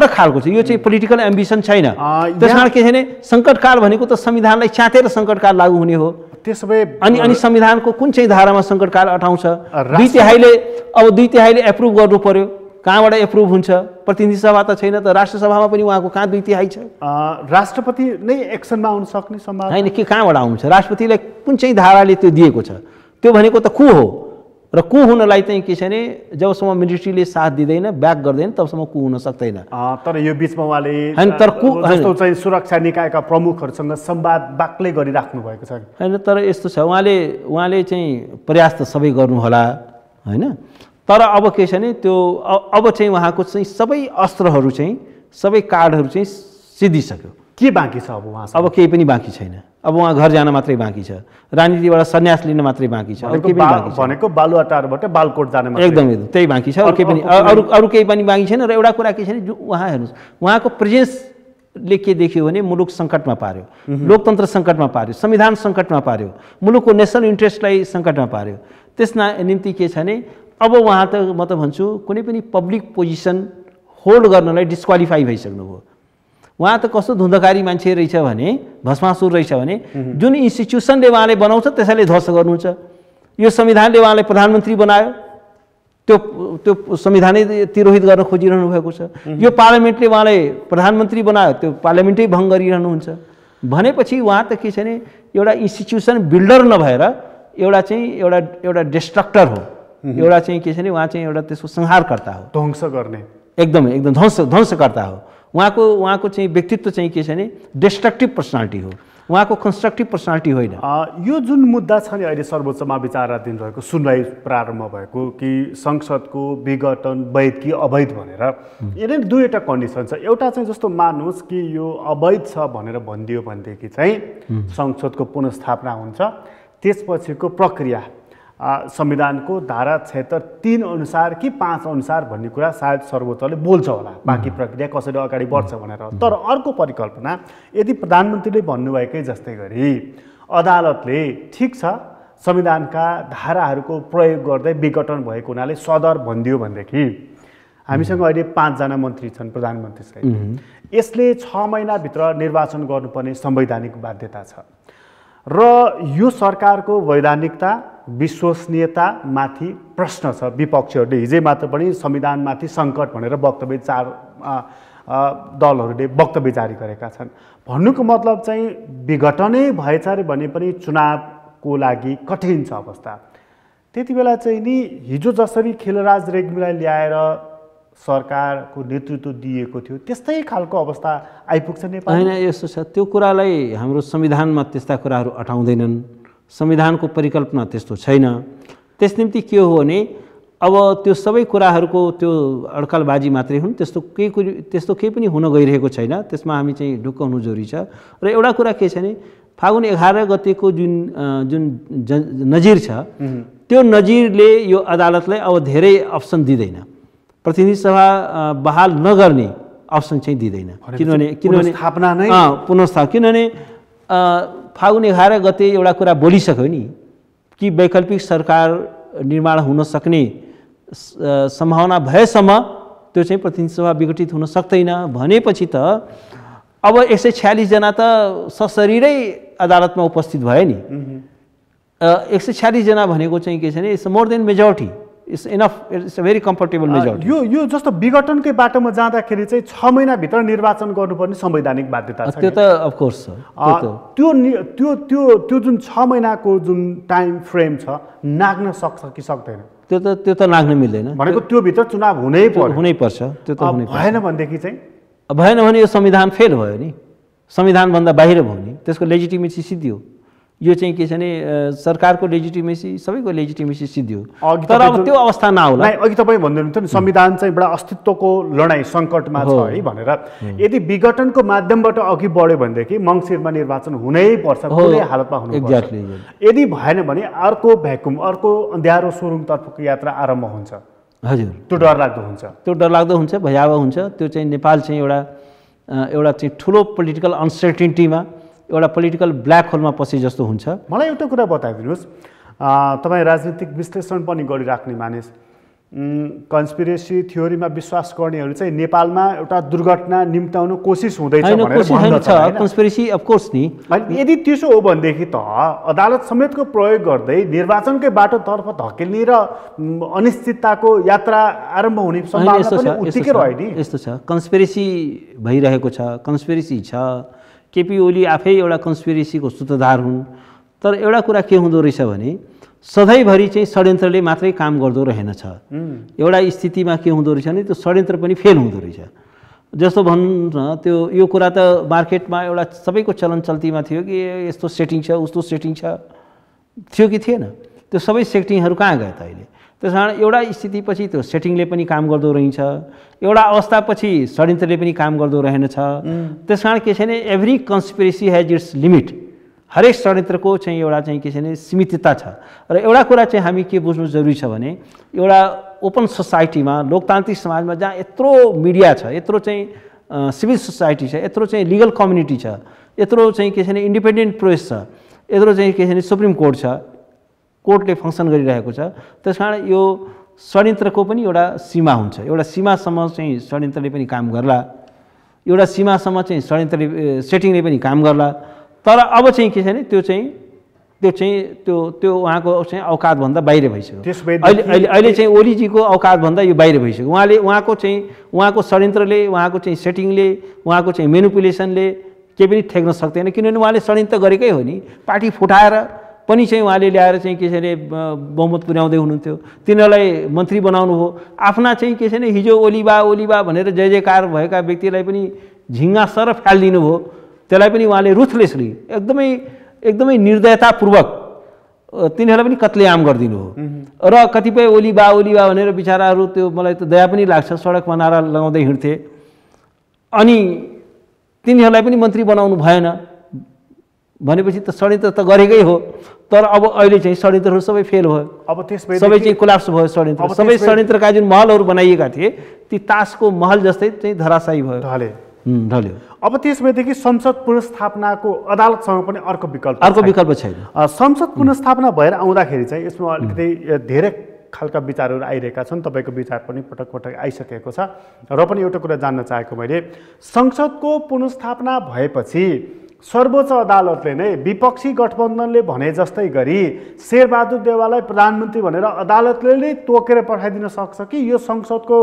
खालको छ। यो चाहिँ पोलिटिकल एम्बिसन छैन। त्यसकारण के छ भने सङ्कटकाल भनेको त संविधानलाई च्यातेर सङ्कटकाल लागू हुने हो। त्यसो भए अनि संविधानको कुन चाहिँ धारामा सङ्कटकाल अटाउँछ? दुई तिहाईले एप्रुभ गर्नु पर्यो। कहाँबाट एप्रुभ हुन्छ? प्रतिनिधि सभा त छैन त, राष्ट्र सभामा पनि उहाँको कहाँ 2/3 छ? राष्ट्रपति नै एक्सनमा आउन सक्ने सम्भावना होइन, के कहाँबाट आउँछ? राष्ट्रपतिलाई कुन चाहिँ धाराले त्यो दिएको छ? त्यो भनेको त कु हो, र कु हुनलाई चाहिँ के छ भने जबसम्म मिलिट्रीले साथ दिँदैन, ब्याक गर्दैन, तबसम्म कु हुन सक्दैन। तर यो बिचमा उहाँले होइन, तर जस्तो चाहिँ सुरक्षा निकायका प्रमुखहरूसँग संवाद बाक्लै गरिराख्नु भएको छ होइन। तर यस्तो छ, उहाँले चाहिँ प्रयास त सबै गर्नु होला होइन, तर अब के छ भने त्यो अब चाहिँ उहाँको चाहिँ सबै अस्त्रहरू चाहिँ, सबै कार्डहरू चाहिँ सिद्धिसक्यो। के बाँकी छ अब उहाँ? अब केही पनि बाँकी छैन। अब उहाँ घर जान मात्रै बाँकी छ, राजनीतिबाट सन्यास लिन मात्रै बाँकी छ, केही पनि बाँकी छैन। भनेको बालुवाटारबाट बालकोट जाने मात्रै एकदम त्यही बाँकी छ, अरू केही पनि अरू केही पनि बाँकी छैन। र एउटा कुरा के छ भने उहाँ हेर्नुहोस्, उहाँको प्रेजेन्सले के देख्यो भने मुलुक सङ्कटमा पार्यो, लोकतन्त्र सङ्कटमा पार्यो, संविधान सङ्कटमा पार्यो, मुलुकको नेसनल इन्ट्रेस्टलाई सङ्कटमा पार्यो। त्यसमा निम्ति के छ भने अब उहाँ त म त भन्छु कुनै पनि पब्लिक पोजिसन होल्ड गर्नलाई डिस्क्वालिफाई भइसक्नुभयो। उहाँ त कस्तो धुन्धकारी मान्छे रहेछ भने, भस्मासुर रहेछ भने, जुन इन्स्टिट्युसनले उहाँले बनाउँछ त्यसैले ध्वस्त गर्नुहुन्छ। यो संविधानले उहाँलाई प्रधानमन्त्री बनायो, त्यो संविधानै तिरोहित गर्न खोजिरहनु भएको छ। यो पार्लियामेन्टले उहाँलाई प्रधानमन्त्री बनायो, त्यो पार्लियामेन्टै भङ्ग गरिरहनुहुन्छ भनेपछि उहाँ त के छ भने एउटा इन्स्टिट्युसन बिल्डर नभएर एउटा डिस्ट्रक्टर हो, एउटा चाहिँ के छ भने उहाँ चाहिँ एउटा त्यसको संहारकर्ता हो, ध्वंस गर्ने, एकदम ध्वंसकर्ता हो। उहाँको चाहिँ व्यक्तित्व चाहिँ के छ भने डिस्ट्रक्टिभ पर्सनालिटी हो, उहाँको कन्स्ट्रक्टिभ पर्सनालिटी होइन। यो जुन मुद्दा छ नि अहिले सर्वोच्चमा विचाराधीन रहेको, सुनवाई प्रारम्भ भएको कि संसदको विघटन वैध कि अवैध भनेर, यिनै दुईवटा कन्डिसन छ। एउटा चाहिँ जस्तो मान्नुहोस् कि यो अवैध छ भनेर भनिदियो भनेदेखि चाहिँ संसदको पुनर्स्थापना हुन्छ, त्यसपछिको प्रक्रिया संविधानको धारा 76(3) अनुसार कि 5 अनुसार भन्ने कुरा सायद सर्वोच्चले बोल्छ होला, बाँकी प्रक्रिया कसरी अगाडि बढ्छ भनेर। तर अर्को परिकल्पना, यदि प्रधानमन्त्रीले भन्नुभएकै जस्तै गरी अदालतले ठिक छ संविधानका धाराहरूको प्रयोग गर्दै विघटन भएको हुनाले सदर भनिदियो भनेदेखि, हामीसँग अहिले 5 जना मन्त्री छन् प्रधानमन्त्री सहित, यसले 6 महिनाभित्र निर्वाचन गर्नुपर्ने संवैधानिक बाध्यता छ र यो सरकारको वैधानिकता विश्वसनीयता माथि प्रश्न छ। विपक्षीहरूले हिजै मात्र पनि संविधानमाथि सङ्कट भनेर वक्तव्य 4 दलहरूले वक्तव्य जारी गरेका छन्। भन्नुको मतलब चाहिँ विघटनै भएछ अरे भने पनि चुनावको लागि कठिन छ अवस्था। त्यति बेला चाहिँ नि हिजो जसरी खिलराज रेग्मीलाई ल्याएर सरकारको नेतृत्व दिएको थियो त्यस्तै खालको अवस्था आइपुग्छ नेपाल? होइन, यस्तो छ, त्यो कुरालाई हाम्रो संविधानमा त्यस्ता कुराहरू अटाउँदैनन्, संविधानको परिकल्पना त्यस्तो छैन। त्यस निम्ति के हो भने अब त्यो सबै कुराहरूको त्यो अड्कलबाजी मात्रै हुन्, त्यस्तो केही पनि हुन गइरहेको छैन। त्यसमा हामी चाहिँ ढुक्क हुनु जरुरी छ। र एउटा कुरा के छ भने फागुन 11 गतेको जुन नजिर छ, त्यो नजिरले यो अदालतलाई अब धेरै अप्सन दिँदैन, प्रतिनिधि सभा बहाल नगर्ने अप्सन चाहिँ दिँदैन। किनभने पुनर्स्थापना, किनभने फागुन 11 गते एउटा कुरा बोलिसक्यो नि कि वैकल्पिक सरकार निर्माण हुन सक्ने सम्भावना भएसम्म त्यो चाहिँ प्रतिनिधि सभा विघटित हुन सक्दैन भनेपछि त अब 146 जना त सशरीरै अदालतमा उपस्थित भए नि। 146 जना भनेको चाहिँ के छ भने it's more than majority, it's enough, it's a very comfortable majority. यो जस्तो विघटनकै बाटोमा जाँदाखेरि चाहिँ 6 महिनाभित्र निर्वाचन गर्नुपर्ने संवैधानिक बाध्यता छ। त्यो त अफकोर्स छ। त्यो जुन 6 महिनाको जुन टाइम फ्रेम छ नाग्न सक्छ कि सक्दैन? त्यो त नाग्न मिल्दैन। भनेको त्यो भित्र चुनाव हुनै पर्छ। त्यो त भएन भनेदेखि चाहिँ भएन भने यो संविधान फेल भयो नि, संविधानभन्दा बाहिर भयो नि, त्यसको लेजिटिमेसी सिद्धियो। यो चाहिँ के छ भने सरकारको लेजिटिमेसी, सबैको लेजिटिमेसी सिद्धियो। तर अब त्यो अवस्था नहोला। अघि तपाईँ भन्दै हुनुहुन्थ्यो नि संविधान चाहिँ एउटा अस्तित्वको लडाइँ सङ्कटमा छ है भनेर। यदि विघटनको माध्यमबाट अघि बढ्यो भनेदेखि मङ्सिरमा निर्वाचन हुनै पर्छ, कुनै हालतमा हुनुपर्छ। यदि भएन भने अर्को भ्याकुम, अर्को अँध्यारो सुरुङतर्फको यात्रा आरम्भ हुन्छ। हजुर, त्यो डरलाग्दो हुन्छ। त्यो डरलाग्दो हुन्छ, भयावह हुन्छ। त्यो चाहिँ नेपाल चाहिँ एउटा चाहिँ ठुलो पोलिटिकल अनसर्टेनिटीमा, एउटा पोलिटिकल ब्ल्याक होलमा पछि जस्तो हुन्छ। मलाई एउटा कुरा बताइदिनुहोस्, तपाईँ राजनीतिक विश्लेषण पनि गरिराख्ने मानिस, कन्स्पिरेसी थ्योरीमा विश्वास गर्नेहरू चाहिँ नेपालमा एउटा दुर्घटना निम्ताउन कोसिस हुँदैछ होइन, भनेर कोसिस होइन भन्दछ, छ, हैन? कन्स्पिरेसी अफकोर्स नि। अनि यदि त्यसो हो भनेदेखि त अदालत समेतको प्रयोग गर्दै निर्वाचनकै बाटोतर्फ धकेल्ने र अनिश्चितताको यात्रा आरम्भ हुने होइन, सम्भावना यस्तो पनि छ, उत्तिकै रह्यो नि। यस्तो छ, कन्स्पिरेसी भइरहेको छ, कन्स्पिरेसी छ। केपी ओली आफै एउटा कन्स्पिरेसीको सूत्रधार हुन्। तर एउटा कुरा के हुँदो रहेछ भने सधैँभरि चाहिँ षड्यन्त्रले मात्रै काम गर्दो रहेनछ। एउटा स्थितिमा के हुँदो रहेछ भने त्यो षड्यन्त्र पनि फेल हुँदो रहेछ। जस्तो भनौँ न, त्यो यो कुरा त मार्केटमा एउटा सबैको चलन चल्तीमा थियो कि यस्तो सेटिङ छ, उस्तो सेटिङ छ, थियो कि थिएन? त्यो सबै सेटिङहरू कहाँ गए त अहिले? त्यस कारण एउटा स्थितिपछि त्यो सेटिङले पनि काम गर्दो रहन्छ, एउटा अवस्थापछि षड्यन्त्रले पनि काम गर्दो रहेनछ। त्यस कारण के छ भने every conspiracy has its limit. हरेक षड्यन्त्रको चाहिँ एउटा चाहिँ के छ भने सीमितता छ। र एउटा कुरा चाहिँ हामी के बुझ्नु जरुरी छ भने एउटा ओपन सोसाइटीमा, लोकतान्त्रिक समाजमा जहाँ यत्रो मिडिया छ, यत्रो चाहिँ सिभिल सोसाइटी छ, यत्रो चाहिँ लिगल कम्युनिटी छ, यत्रो चाहिँ के छ भने इन्डिपेन्डेन्ट प्रेस छ, यत्रो चाहिँ के छ भने सुप्रिम कोर्ट छ, कोर्टले फङ्सन गरिरहेको छ। त्यस कारण यो षड्यन्त्रको पनि एउटा सीमा हुन्छ। एउटा सीमासम्म चाहिँ षड्यन्त्रले पनि काम गर्ला, एउटा सीमासम्म चाहिँ षड्यन्त्रले सेटिङले पनि काम गर्ला। तर अब चाहिँ के छ भने त्यो उहाँको चाहिँ औकातभन्दा बाहिर भइसक्यो। अहिले चाहिँ ओलीजीको औकातभन्दा यो बाहिर भइसक्यो। उहाँको षड्यन्त्रले, उहाँको चाहिँ सेटिङले, उहाँको चाहिँ मेनिपुलेसनले केही पनि ठेक्न सक्दैन। किनभने उहाँले षड्यन्त्र गरेकै हो नि। पार्टी फुटाएर पनि चाहिँ उहाँले ल्याएर चाहिँ के छ भने बहुमत पुर्याउँदै हुनुहुन्थ्यो, तिनीहरूलाई मन्त्री बनाउनु हो। आफ्ना चाहिँ के छ भने हिजो ओलीबा भनेर जय जयकार भएका व्यक्तिलाई पनि झिङ्गा सर फालिदिनु भयो। त्यसलाई पनि उहाँले रुथलेसली एकदमै निर्दयतापूर्वक तिनीहरूलाई पनि कत्लेआम गरिदिनु हो। र कतिपय ओलीबा भनेर बिचाराहरू, त्यो मलाई त दया पनि लाग्छ, सडकमा नारा लगाउँदै हिँड्थे, अनि तिनीहरूलाई पनि मन्त्री बनाउनु भएन भनेपछि त षड्यन्त्र त गरेकै हो। तर अब अहिले चाहिँ षड्यन्त्रहरू सबै फेल भयो। अब त्यसपछि सबै चाहिँ कोलाप्स भयो षड्यन्त्र। सबै षड्यन्त्रका जुन महलहरू बनाइएका थिए ती तासको महल जस्तै चाहिँ धराशायी भयो, ढल्यो। अब त्यसपछि संसद पुनर्स्थापनाको अदालतसँग पनि अर्को विकल्प छैन। संसद पुनर्स्थापना भएर आउँदाखेरि चाहिँ यसमा अलिकति धेरै खालका विचारहरू आइरहेका छन्। तपाईँको विचार पनि पटक पटक आइसकेको छ। र पनि एउटा कुरा जान्न चाहेको मैले, संसदको पुनर्स्थापना भएपछि सर्वोच्च अदालतले नै विपक्षी गठबन्धनले भने जस्तै गरी शेरबहादुर देउवालाई प्रधानमन्त्री भनेर अदालतले नै तोकेर पठाइदिन सक्छ कि यो संसदको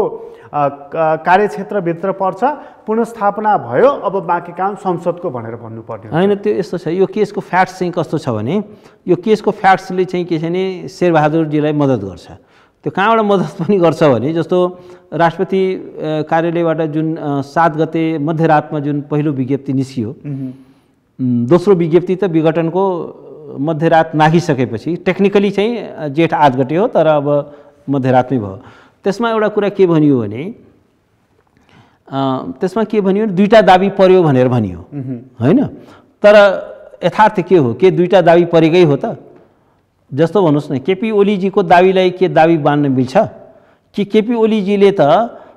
कार्यक्षेत्रभित्र पर्छ, पुनर्स्थापना भयो, अब बाँकी काम संसदको भनेर भन्नुपर्ने होइन? त्यो यस्तो छ। यो केसको फ्याक्ट्स चाहिँ कस्तो छ भने यो केसको फ्याक्ट्सले चाहिँ के छ भने शेरबहादुरजीलाई मद्दत गर्छ। त्यो कहाँबाट मद्दत पनि गर्छ भने जस्तो राष्ट्रपति कार्यालयबाट जुन 7 गते मध्यरातमा जुन पहिलो विज्ञप्ति निस्कियो, दोस्रो विज्ञप्ति त विघटनको मध्यरात नाघिसकेपछि, टेक्निकली चाहिँ जेठ 8 गते हो, तर अब मध्यरातमै भयो। त्यसमा एउटा कुरा के भनियो भने दुईटा दाबी पर्यो भनेर भनियो, होइन? तर यथार्थ के हो? के दुईटा दाबी परेकै हो त? जस्तो भन्नुहोस् न, केपी ओलीजीको दाबीलाई के दाबी बाँड्न मिल्छ कि केपी ओलीजीले त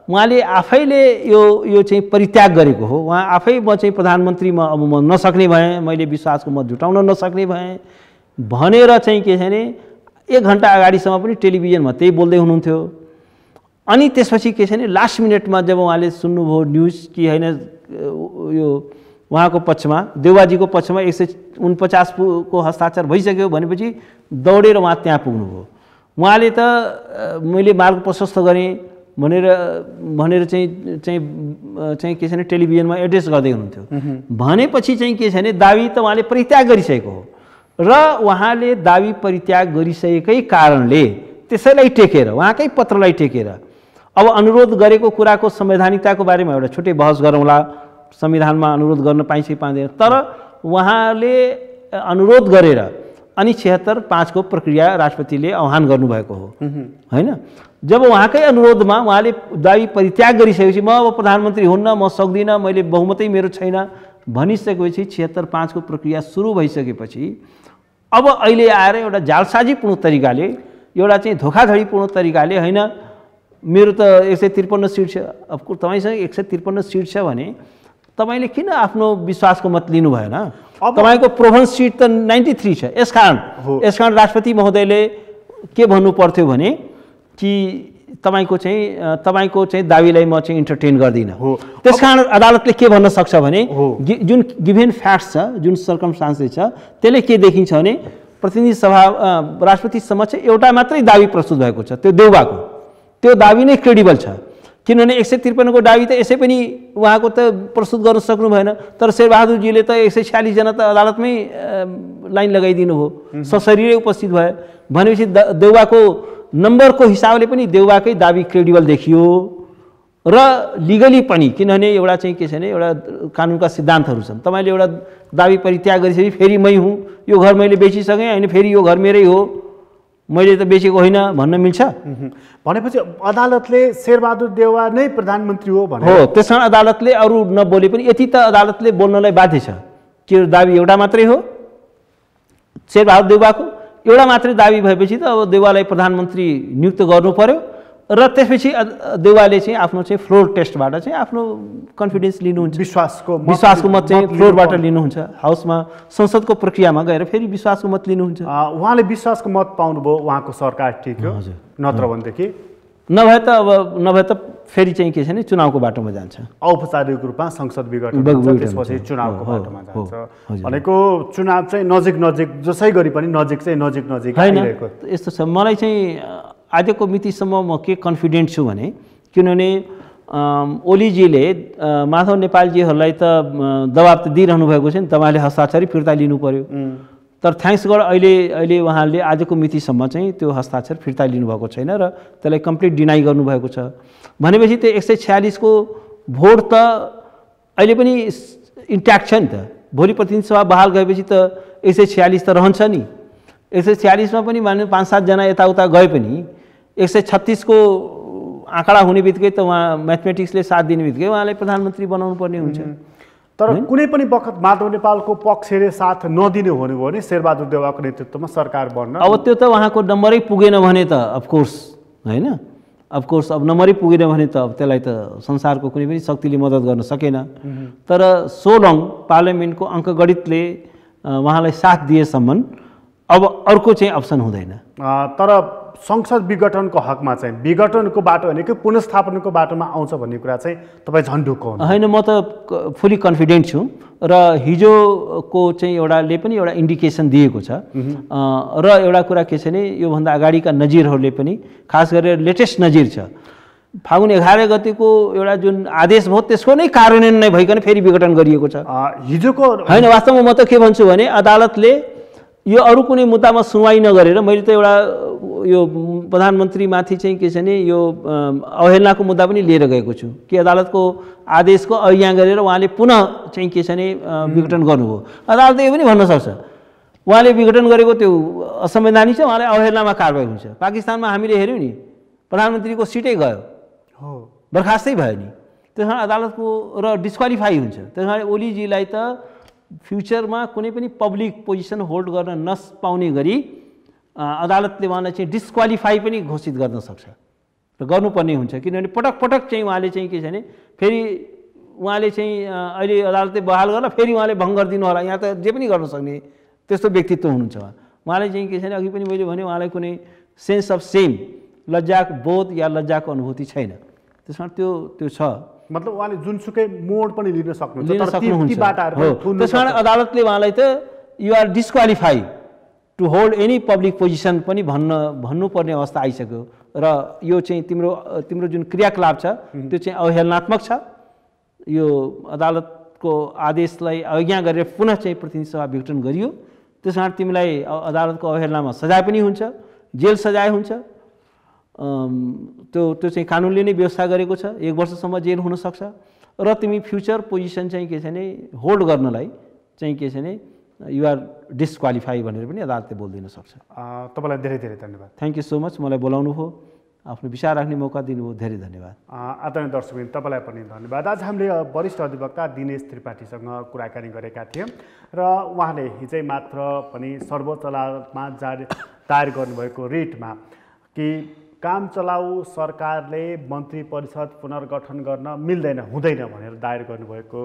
उहाँले आफैले यो चाहिँ परित्याग गरेको हो। उहाँ आफै म चाहिँ प्रधानमन्त्रीमा अब म नसक्ने भएँ, मैले विश्वासको मत जुटाउन नसक्ने भएँ भनेर चाहिँ के छ भने 1 घन्टा अगाडिसम्म पनि टेलिभिजनमा त्यही बोल्दै हुनुहुन्थ्यो। अनि त्यसपछि के छ भने लास्ट मिनटमा जब उहाँले सुन्नुभयो न्युज कि होइन यो उहाँको पक्षमा, देउवाजीको पक्षमा 149 को हस्ताक्षर भइसक्यो भनेपछि दौडेर उहाँ त्यहाँ पुग्नुभयो। उहाँले त मैले मार्ग प्रशस्त गरेँ भनेर चाहिँ के छ भने टेलिभिजनमा एड्रेस गर्दै हुनुहुन्थ्यो। भनेपछि चाहिँ के छ भने दाबी त उहाँले परित्याग गरिसकेको हो र उहाँले दाबी परित्याग गरिसकेकै कारणले त्यसैलाई टेकेर, उहाँकै पत्रलाई टेकेर अब अनुरोध गरेको कुराको संवैधानिकताको बारेमा एउटा छुट्टै बहस गरौँला, संविधानमा अनुरोध गर्न पाइन्छ कि पाइँदैन, तर उहाँले अनुरोध गरेर अनि 76(5) को प्रक्रिया राष्ट्रपतिले आह्वान गर्नुभएको हो, होइन? जब उहाँकै अनुरोधमा उहाँले दाबी परित्याग गरिसकेपछि म अब प्रधानमन्त्री हुन्न, म सक्दिनँ, मैले बहुमतै मेरो छैन भनिसकेपछि 76(5) को प्रक्रिया सुरु भइसकेपछि अब अहिले आएर एउटा जालसाजीपूर्ण तरिकाले, एउटा चाहिँ धोखाधडीपूर्ण तरिकाले होइन मेरो त 153 सिट छ, अब तपाईँसँग 153 सिट छ भने तपाईँले किन आफ्नो विश्वासको मत लिनु भएन? तपाईँको प्रोभेन्स सिट त 93 छ। यसकारण राष्ट्रपति महोदयले के भन्नु पर्थ्यो भने कि तपाईँको चाहिँ दाबीलाई म चाहिँ इन्टरटेन गर्दिनँ। हो। त्यसकारण अदालतले के भन्न सक्छ भने हो। जुन गिभेन फ्याक्ट्स छ, जुन सर्कमस्टान्सेस छ, त्यसले के देखिन्छ भने प्रतिनिधि सभा राष्ट्रपति समक्ष एउटा मात्रै दाबी प्रस्तुत भएको छ, त्यो देउबाको। त्यो दाबी नै क्रेडिबल छ, किनभने 153 को दाबी त यसै पनि उहाँको त प्रस्तुत गर्न सक्नु भएन। तर शेरबहादुरजीले त 146 जना त अदालतमै लाइन लगाइदिनु हो, सशरीरै उपस्थित भए भनेपछि देउबाको नम्बरको हिसाबले पनि देउबाकै दाबी क्रेडिबल देखियो र लिगली पनि, किनभने एउटा चाहिँ के छ भने एउटा कानुनका सिद्धान्तहरू छन्। तपाईँले एउटा दाबी परित्याग गरिसकेपछि फेरि मै हुँ, यो घर मैले बेचिसकेँ होइन, फेरि यो घर मेरै हो, मैले त बेचेको होइन भन्न मिल्छ? भनेपछि अदालतले शेरबहादुर देउवा नै प्रधानमन्त्री हो भने हो। त्यस कारण अदालतले अरू नबोले पनि यति त अदालतले बोल्नलाई बाध्य छ कि दाबी एउटा मात्रै हो शेरबहादुर देउवाको। एउटा मात्रै दाबी भएपछि त अब देउवालाई प्रधानमन्त्री नियुक्त गर्नु पर्यो र त्यसपछि देउवाले चाहिँ आफ्नो चाहिँ फ्लोर टेस्टबाट चाहिँ आफ्नो कन्फिडेन्स लिनुहुन्छ, विश्वासको मत चाहिँ फ्लोरबाट लिनुहुन्छ, हाउसमा संसदको प्रक्रियामा गएर फेरि विश्वासको मत लिनुहुन्छ। उहाँले विश्वासको मत पाउनुभयो, उहाँको सरकार ठिक हो, नत्र भनेदेखि नभए त फेरि चाहिँ के छ भने चुनावको बाटोमा जान्छ, औपचारिक रूपमा संसद विघटन हुन्छ, त्यसपछि चुनावको बाटोमा जान्छ। भनेको चुनाव चाहिँ नजिक जसै गरी पनि नजिक आइरहेको। यस्तो छ। मलाई चाहिँ आजको मितिसम्म म के कन्फिडेन्ट छु भने, किनभने ओलीजीले माधव नेपालजीहरूलाई त दबाब त दिइरहनु भएको छ नि, तपाईँले हस्ताक्षर फिर्ता लिनु पर्यो। तर थ्याङ्क्स गड अहिले उहाँले आजको मितिसम्म चाहिँ त्यो हस्ताक्षर फिर्ता लिनुभएको छैन र त्यसलाई कम्प्लिट डिनाइ गर्नुभएको छ। भनेपछि त्यो 146 को भोट त अहिले पनि इन्ट्याक्ट छ नि त। भोलि प्रतिनिधि सभा बहाल गएपछि त 146 त रहन्छ नि। 146 मा पनि मान्नु 5-7 जना यताउता गए पनि 136 को आँकडा हुने बित्तिकै त उहाँ म्याथमेटिक्सले साथ दिने बित्तिकै उहाँलाई प्रधानमन्त्री बनाउनु पर्ने हुन्छ। तर कुनै पनि बखत माधव नेपालको पक्षले साथ नदिने हुने हो भने शेरबहादुर देउवाको नेतृत्वमा सरकार बन्न अब त्यो त उहाँको नम्बरै पुगेन भने त अफकोर्स होइन, अफकोर्स अब नम्बरै पुगेन भने त अब त्यसलाई त संसारको कुनै पनि शक्तिले मद्दत गर्न सकेन। तर सो लङ पार्लियामेन्टको अङ्कगणितले उहाँलाई साथ दिएसम्म अब अर्को चाहिँ अप्सन हुँदैन। तर संसद विघटनको हकमा चाहिँ विघटनको बाटो होइन कि पुनर्स्थापनको बाटोमा आउँछ भन्ने कुरा चाहिँ तपाईँ झन् ढुक्काउनु होइन। म त फुल्ली कन्फिडेन्ट छु र हिजोको चाहिँ एउटाले पनि एउटा इन्डिकेसन दिएको छ। र एउटा कुरा के छ भने योभन्दा अगाडिका नजिरहरूले पनि, खास गरेर लेटेस्ट नजिर छ, फागुन 11 गतिको एउटा जुन आदेश भयो त्यसको नै कार्यान्वयन नै भइकन फेरि विघटन गरिएको छ। हिजोको होइन, वास्तवमा म त के भन्छु भने अदालतले यो अरू कुनै मुद्दामा सुनवाई नगरेर, मैले त एउटा यो प्रधानमन्त्रीमाथि चाहिँ के छ भने यो अवहेलनाको मुद्दा पनि लिएर गएको छु कि अदालतको आदेशको अवज्ञा गरेर उहाँले पुनः चाहिँ के छ भने विघटन गर्नुभयो। अदालतले यो पनि भन्न सक्छ उहाँले विघटन गरेको त्यो असंवैधानिक छ, उहाँले अवहेलनामा कारबाही हुन्छ। पाकिस्तानमा हामीले हेऱ्यौँ नि, प्रधानमन्त्रीको सिटै गयो, बर्खास्तै भयो नि। त्यस कारण अदालतको र डिस्क्वालिफाई हुन्छ। त्यस कारण ओलीजीलाई त फ्युचरमा कुनै पनि पब्लिक पोजिसन होल्ड गर्न नपाउने गरी अदालतले उहाँलाई चाहिँ डिस्क्वालिफाई पनि घोषित गर्न सक्छ र गर्नुपर्ने हुन्छ। किनभने पटक पटक चाहिँ उहाँले चाहिँ के छ भने फेरि उहाँले चाहिँ अहिले अदालतले बहाल गर्दा फेरि उहाँले भङ्ग गरिदिनु होला, यहाँ त जे पनि गर्न सक्ने त्यस्तो व्यक्तित्व हुनुहुन्छ उहाँले चाहिँ के छ भने अघि पनि मैले भने उहाँलाई कुनै सेन्स अफ सेम, लज्जाको बोध या लज्जाको अनुभूति छैन। त्यसमा त्यो छ, मतलब उहाँले जुनसुकै मोड पनि लिन सक्नुहुन्छ। त्यस कारण अदालतले उहाँलाई त you are disqualify to hold any public position पनि भन्नुपर्ने अवस्था आइसक्यो र यो चाहिँ तिम्रो जुन क्रियाकलाप छ त्यो चाहिँ अवहेलनात्मक छ। यो अदालतको आदेशलाई अवज्ञा गरेर पुनः चाहिँ प्रतिनिधि सभा विघटन गरियो। त्यस कारण तिमीलाई अदालतको अवहेलनामा सजाय पनि हुन्छ, जेल सजाय हुन्छ। त्यो चाहिँ कानुनले नै व्यवस्था गरेको छ, 1 वर्षसम्म जेल हुनसक्छ र तिमी फ्युचर पोजिसन चाहिँ के छ भने होल्ड गर्नलाई चाहिँ के छ भने यु आर डिस्क्वालिफाई भनेर पनि अदालतले बोलिदिन सक्छ। तपाईँलाई धेरै धेरै धन्यवाद। थ्याङ्क यू सो मच, मलाई बोलाउनु भयो, आफ्नो विचार राख्ने मौका दिनुभयो, धेरै धन्यवाद। आदरणीय दर्शकवृन्द, तपाईँलाई पनि धन्यवाद। आज हामीले वरिष्ठ अधिवक्ता दिनेश त्रिपाठीसँग कुराकानी गरेका थियौँ र उहाँले हिजै मात्र पनि सर्वोच्च अदालतमा दायर गर्नुभएको रिटमा कि काम चलाऊ सरकारले मन्त्री परिषद पुनर्गठन गर्न हुँदैन भनेर दायर गर्नुभएको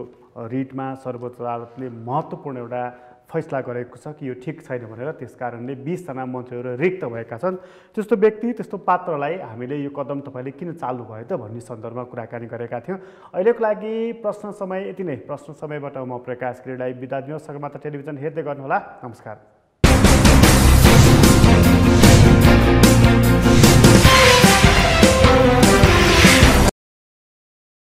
रिटमा सर्वोच्च अदालतले महत्त्वपूर्ण एउटा फैसला गरेको छ कि यो ठिक छैन भनेर। त्यस कारणले 20 जना मन्त्रीहरू रिक्त भएका छन्। त्यस्तो व्यक्ति त्यस्तो पात्रलाई हामीले यो कदम तपाईँले किन चालु भयो त भन्ने सन्दर्भमा कुराकानी गरेका थियौँ। अहिलेको लागि प्रश्न समय यति नै। प्रश्न समयबाट म प्रकाश गिरीलाई बिदा दिनुहोस्। सगरमाथा टेलिभिजन हेर्दै गर्नुहोला। नमस्कार।